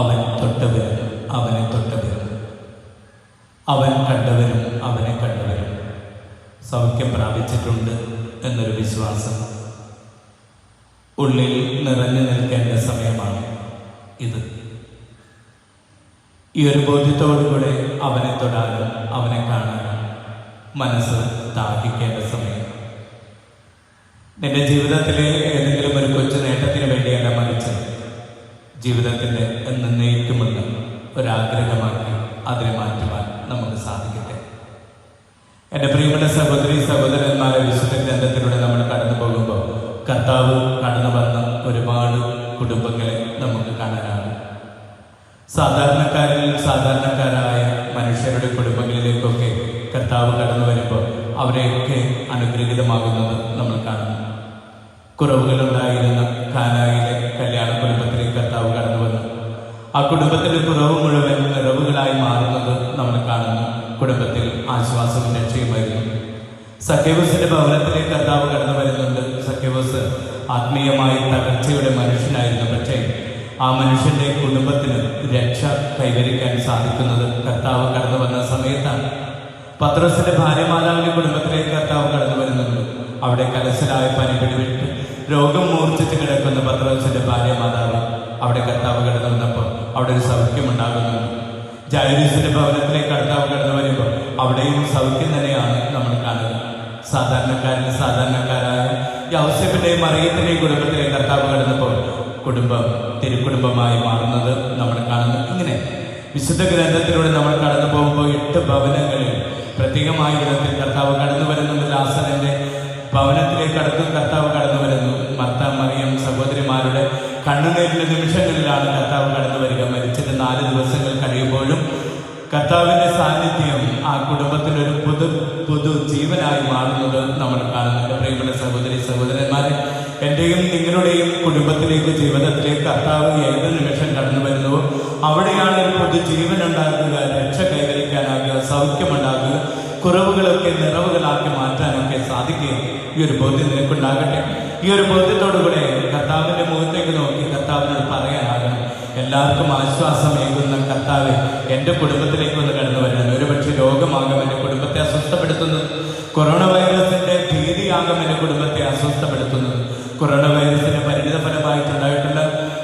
[SPEAKER 1] അവൻ തൊട്ടവരും അവനെ തൊട്ടവരും, അവൻ കണ്ടവരും അവനെ കണ്ടവരും സൗഖ്യം പ്രാപിച്ചിട്ടുണ്ട് എന്നൊരു വിശ്വാസം ഉള്ളിൽ നിറഞ്ഞു നിൽക്കേണ്ട സമയമാണ് ഇത്. ഈ ഒരു ബോധ്യത്തോടുകൂടെ അവനെ തൊടാനും അവനെ കാണാനും മനസ്സ് ദാഹിക്കേണ്ട സമയം. നിന്റെ ജീവിതത്തിലെ ഏതെങ്കിലും ഒരു കൊച്ചു നേട്ടത്തിന് വേണ്ടിയല്ല, മറിച്ച് ജീവിതത്തിൻ്റെ എന്നേക്കുമുള്ള ഒരാഗ്രഹമാക്കി അതിനെ മാറ്റുവാൻ നമുക്ക് സാധിക്കട്ടെ. എൻ്റെ പ്രിയപ്പെട്ട സഹോദരി സഹോദരന്മാരെ, വിശുദ്ധ ഗ്രന്ഥത്തിലൂടെ നമ്മൾ കടന്നു പോകുമ്പോൾ കർത്താവ് കടന്നു വന്ന ഒരുപാട് കുടുംബങ്ങളെ നമുക്ക് കാണാനാണ്. സാധാരണക്കാരായ മനുഷ്യരുടെ കുടുംബങ്ങളിലേക്കൊക്കെ കർത്താവ് കടന്നു വരുമ്പോൾ അവരെയൊക്കെ അനുഗ്രഹീതമാകുന്നത് നമ്മൾ കാണുന്നു. കുറവുകളുണ്ടായിരുന്ന കാനായിലെ കല്യാണ കുടുംബത്തിലേക്ക് കർത്താവ് കടന്നു വന്നു. ആ കുടുംബത്തിൻ്റെ കുറവ് മുഴുവൻ നിറവുകളായി മാറുന്നത് നമ്മൾ കാണുന്നു. കുടുംബത്തിൽ ആശ്വാസവും രക്ഷയുമായിരുന്നു. സക്കേവൂസിന്റെ ഭവനത്തിലേക്ക് കർത്താവ് കടന്നു വരുന്നുണ്ട്. സക്കേവൂസ് ആത്മീയമായി തകർച്ചയുടെ മനുഷ്യനായിരുന്നു. പക്ഷേ ആ മനുഷ്യന്റെ കുടുംബത്തിന് രക്ഷ കൈവരിക്കാൻ സാധിക്കുന്നത് കർത്താവ് കടന്നു വന്ന സമയത്താണ്. പത്രോസിന്റെ ഭാര്യ മാതാവിന്റെ കുടുംബത്തിലേക്ക് കർത്താവ് കടന്നു വരുന്നുണ്ട്. അവിടെ കലശലായ പനി പിടിവിട്ട് രോഗം മൂർച്ഛിച്ച് കിടക്കുന്ന പത്രോസിന്റെ ഭാര്യ മാതാവ് അവിടെ കർത്താവ് കടന്നു വന്നപ്പോൾ അവിടെ ഒരു സൗഖ്യമുണ്ടാകുന്നുണ്ട്. ജൈറൂസിന്റെ ഭവനത്തിലേക്ക് കർത്താവ് കടന്നു വരുമ്പോൾ അവിടെയും സൗഖ്യം തന്നെയാണ് നമ്മൾ കാണുന്നത്. സാധാരണക്കാരായ യൗസേപ്പിന്റെയും മറിയത്തിന്റെയും കുടുംബത്തിലേക്ക് കർത്താവ് കടന്നപ്പോൾ കുടുംബം തിരുക്കുടുംബമായി മാറുന്നത് നമ്മൾ കാണുന്നു. ഇങ്ങനെ വിശുദ്ധ ഗ്രന്ഥത്തിലൂടെ നമ്മൾ കടന്നു പോകുമ്പോൾ 8 ഭവനങ്ങളിൽ പ്രത്യേകമായ വിധത്തിൽ കർത്താവ് കടന്നു വരുന്നത്. ലാസറിന്റെ ഭവനത്തിലേക്ക് കർത്താവ് കടന്നു വരുന്നു. മർത്ത മറിയം സഹോദരിമാരുടെ കണ്ണുനീരിന്റെ നിമിഷങ്ങളിലാണ് കർത്താവ് കടന്നു വരിക. മരിച്ചിട്ട് 4 ദിവസങ്ങൾ കഴിയുമ്പോഴും കർത്താവിന്റെ സാന്നിധ്യം ആ കുടുംബത്തിനൊരു പുതു ജീവനായി മാറുന്നത് നമ്മൾ കാണുന്നുണ്ട്. പ്രിയപ്പെട്ട സഹോദരി സഹോദരന്മാരെ, എന്റെയും നിങ്ങളുടെയും കുടുംബത്തിലേക്ക് ജീവിതത്തിലേക്ക് കർത്താവ് ഏത് നിമിഷം കടന്നു വരുന്നുവോ അവിടെയാണ് ഒരു പുതുജീവൻ ഉണ്ടാകുക, രക്ഷ കൈവരിക്കാനാകുക, സൗഖ്യമുണ്ടാകുക, കുറവുകളൊക്കെ നിറവുകളാക്കി മാറ്റാനൊക്കെ സാധിക്കുക. ഈ ഒരു ബോധ്യം നിനക്കുണ്ടാകട്ടെ. ഈ ഒരു ബോധ്യത്തോടുകൂടെ കർത്താവിന്റെ മുഖത്തേക്ക് നോക്കി കർത്താവിനോട് പറയാനാകണം, എല്ലാവർക്കും ആശ്വാസമേകുന്ന കർത്താവ് എൻ്റെ കുടുംബത്തിലേക്ക് ഒന്ന് കടന്നു വരുന്നത്. ഒരുപക്ഷെ രോഗമാകും എൻ്റെ കുടുംബത്തെ അസ്വസ്ഥപ്പെടുത്തുന്നത്, കൊറോണ വൈറസിന്റെ ഭീതിയാകും എൻ്റെ കുടുംബത്തെ അസ്വസ്ഥപ്പെടുത്തുന്നത്, കൊറോണ വൈറസിന്റെ പരിണിതഫലമായിട്ടുണ്ടായിട്ടുള്ള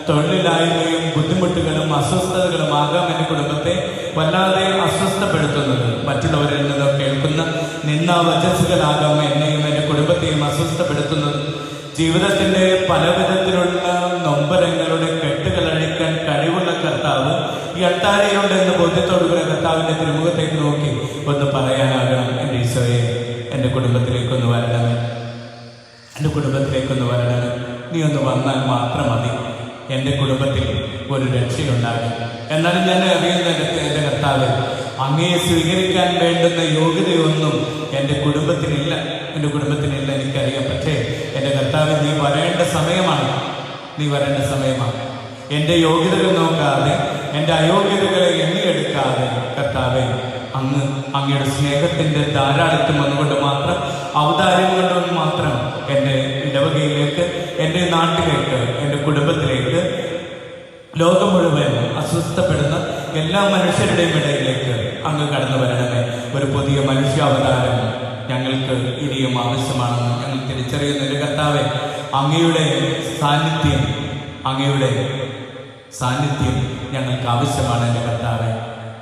[SPEAKER 1] തൊഴിലില്ലായ്മയും ബുദ്ധിമുട്ടുകളും അസ്വസ്ഥതകളും ആകാം എൻ്റെ കുടുംബത്തെ വല്ലാതെ അസ്വസ്ഥപ്പെടുത്തുന്നത്. മറ്റുള്ളവരിൽ നിന്ന് കേൾക്കുന്ന നിന്ദാവചസ്സുകളാകാം എന്നെയും എൻ്റെ കുടുംബത്തെയും അസ്വസ്ഥപ്പെടുത്തുന്നത്. ജീവിതത്തിൻ്റെ പല വിധത്തിലുള്ള നൊമ്പരങ്ങളുടെ കെട്ടുകൾ അഴിക്കാൻ കഴിവുള്ള കർത്താവ് ഈ അൾത്താരയിലുണ്ടെന്ന് ബോധ്യത്തോടുകൂടെ കർത്താവിൻ്റെ തിരുമുഖത്തേക്ക് നോക്കി ഒന്ന് പറയാനാകണം, എൻ്റെ ഈശോയെ എൻ്റെ കുടുംബത്തിലേക്കൊന്ന് വരണമേ, എൻ്റെ കുടുംബത്തിലേക്കൊന്ന് വരണമേ. നീ ഒന്ന് വന്നാൽ മാത്രം മതി, എൻ്റെ കുടുംബത്തിൽ ഒരു രക്ഷയുണ്ടാകും. എന്നാലും ഞാൻ അറിയുന്ന എൻ്റെ കർത്താവ്, അങ്ങയെ സ്വീകരിക്കാൻ വേണ്ടുന്ന യോഗ്യതയൊന്നും എൻ്റെ കുടുംബത്തിനില്ല, എൻ്റെ കുടുംബത്തിനില്ല, എനിക്കറിയാം. പക്ഷേ എൻ്റെ കർത്താവ്, നീ വരേണ്ട സമയമാണ്, നീ വരേണ്ട സമയമാണ്. എൻ്റെ യോഗ്യതകൾ നോക്കാതെ, എൻ്റെ അയോഗ്യതകളെ എണ്ണിയെടുക്കാതെ കർത്താവെ, അങ്ങയുടെ സ്നേഹത്തിൻ്റെ ധാരാളിത്വം വന്നുകൊണ്ട് മാത്രം, അവതാരം കൊണ്ടുകൊണ്ട് മാത്രം എൻ്റെ ഇടവകയിലേക്ക്, എൻ്റെ നാട്ടിലേക്ക്, എൻ്റെ കുടുംബത്തിലേക്ക്, ലോകം മുഴുവൻ അസ്വസ്ഥപ്പെടുന്ന എല്ലാ മനുഷ്യരുടെയും ഇടയിലേക്ക് അങ്ങ് കടന്നു വരണമേ. ഒരു പുതിയ മനുഷ്യാവതാരം ഞങ്ങൾക്ക് ഇനിയും ആവശ്യമാണെന്ന് ഞങ്ങൾ തിരിച്ചറിയുന്നൊരു കർത്താവെ, അങ്ങയുടെ സാന്നിധ്യം ഞങ്ങൾക്ക് ആവശ്യമാണ്. എൻ്റെ കർത്താവെ,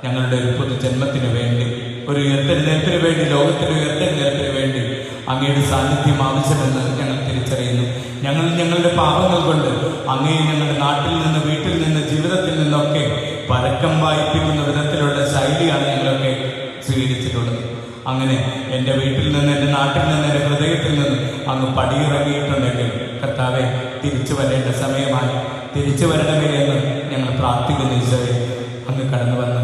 [SPEAKER 1] ഞങ്ങളുടെ ഒരു പൊതുജന്മത്തിന് വേണ്ടി, ഒരു ഉയർത്തെഴുന്നേൽപ്പിന് വേണ്ടി, ലോകത്തിൻ്റെ ഉയർത്തെഴുന്നേൽപ്പിന് വേണ്ടി അങ്ങയുടെ സാന്നിധ്യം ആവശ്യമെന്ന് ഞങ്ങൾ തിരിച്ചറിയുന്നു. ഞങ്ങളുടെ പാപങ്ങൾ കൊണ്ട് അങ്ങയെ ഞങ്ങളുടെ നാട്ടിൽ നിന്ന്, വീട്ടിൽ നിന്ന്, ജീവിതത്തിൽ നിന്നൊക്കെ പരക്കം വായിപ്പിക്കുന്ന വിധത്തിലുള്ള ശൈലിയാണ് ഞങ്ങളൊക്കെ സ്വീകരിച്ചിട്ടുള്ളത്. അങ്ങനെ എൻ്റെ വീട്ടിൽ നിന്ന്, എൻ്റെ നാട്ടിൽ നിന്ന്, എൻ്റെ ഹൃദയത്തിൽ നിന്ന് അങ്ങ് പടിയിറങ്ങിയിട്ടുണ്ടെങ്കിൽ കർത്താവെ, തിരിച്ചു വരേണ്ട സമയമായി, തിരിച്ചു വരണമേ എന്ന് ഞങ്ങൾ പ്രാർത്ഥിക്കുന്നു. ഈശോയെ, അങ്ങ് കടന്നു വന്ന്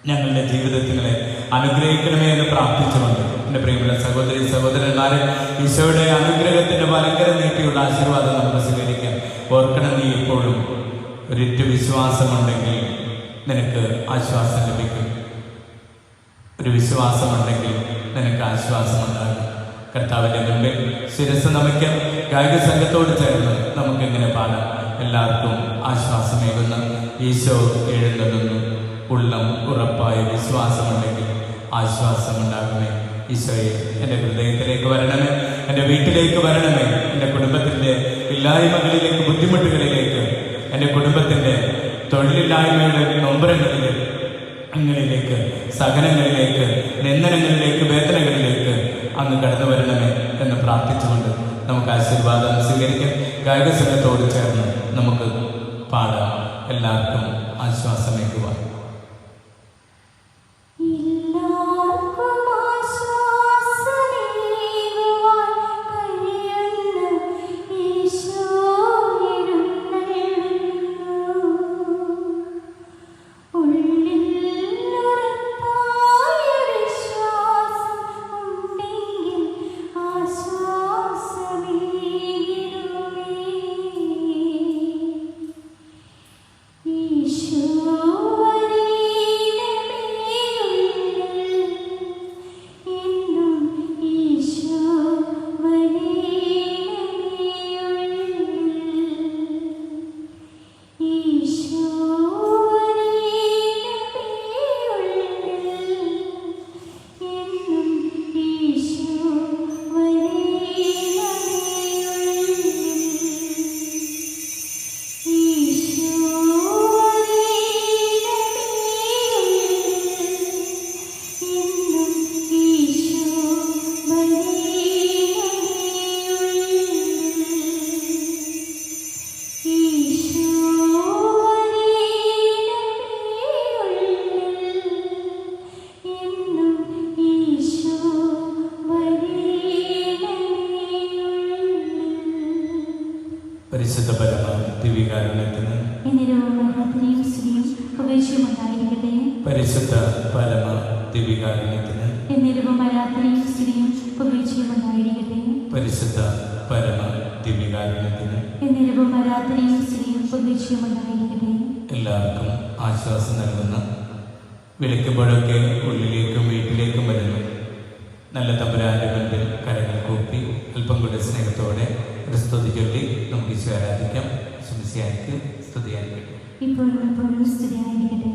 [SPEAKER 1] ഞങ്ങളുടെ ജീവിതത്തിലെ അനുഗ്രഹിക്കണമേ എന്ന് പ്രാർത്ഥിച്ചുകൊണ്ട് എൻ്റെ പ്രിയമുള്ള സഹോദരി സഹോദരന്മാരെ, ഈശോയുടെ അനുഗ്രഹത്തിൻ്റെ വലങ്കരം നീട്ടിയുള്ള ആശീർവാദം നമുക്ക് സ്വീകരിക്കാം. ഓർക്കണം, നീ എപ്പോഴും ഒരിറ്റു വിശ്വാസമുണ്ടെങ്കിൽ നിനക്ക് ആശ്വാസം ലഭിക്കും. ഒരു വിശ്വാസമുണ്ടെങ്കിൽ നിനക്ക് ആശ്വാസമുണ്ടാകും. കർത്താവിൻ്റെ മുമ്പിൽ ശിരസ് നമിക്കാൻ ഗായക സംഘത്തോട് ചേർന്ന് നമുക്കിങ്ങനെ പാടാം. എല്ലാവർക്കും ആശ്വാസമേകുന്ന ഈശോ എഴുന്നള്ളുന്നു, ഉള്ളം ഉറപ്പായ വിശ്വാസമുണ്ടെങ്കിൽ ആശ്വാസമുണ്ടാകുമേ. ഈശോയെ, എൻ്റെ ഹൃദയത്തിലേക്ക് വരണമേ, എൻ്റെ വീട്ടിലേക്ക് വരണമേ, എൻ്റെ കുടുംബത്തിൻ്റെ ഇല്ലായ്മകളിലേക്ക്, ബുദ്ധിമുട്ടുകളിലേക്ക്, എൻ്റെ കുടുംബത്തിൻ്റെ തൊഴിലില്ലായ്മയുടെ നൊമ്പരങ്ങളിലേക്ക്, സഹനങ്ങളിലേക്ക്, നിന്ദനങ്ങളിലേക്ക്, വേദനകളിലേക്ക് അങ്ങ് കടന്നു വരണമേ എന്ന് പ്രാർത്ഥിച്ചുകൊണ്ട് നമുക്ക് ആശീർവാദം സ്വീകരിക്കാം. ഗായക സംഘത്തോട് ചേർന്ന് നമുക്ക് പാടാം. എല്ലാവർക്കും ആശ്വാസമേകുവാൻ. പരിശുദ്ധ പരമ ദിവ്യകാരുണ്യത്തിന് പരിശുദ്ധ പരമ ദിവ്യകാരുണ്യത്തിന് പരിശുദ്ധ പരമ ദിവ്യകാരുണ്യത്തിന് എല്ലാവർക്കും ആശ്വാസം നൽകുന്ന, വിളിക്കുമ്പോഴൊക്കെ ഉള്ളിലേക്കും വീട്ടിലേക്കും വരുന്നു നല്ല തമ്പുരാന്റെ മുൻപിൽ കരങ്ങൾ കൂപ്പി അല്പം കൂടെ സ്നേഹത്തോടെ ഒരു സ്തുതി ചൊല്ലി നമുക്ക് ഈശോ ആരാധിക്കാം. സ്തുതിയായിരിക്കും.
[SPEAKER 4] ഇപ്പോഴും സ്തുതിയായിരിക്കട്ടെ.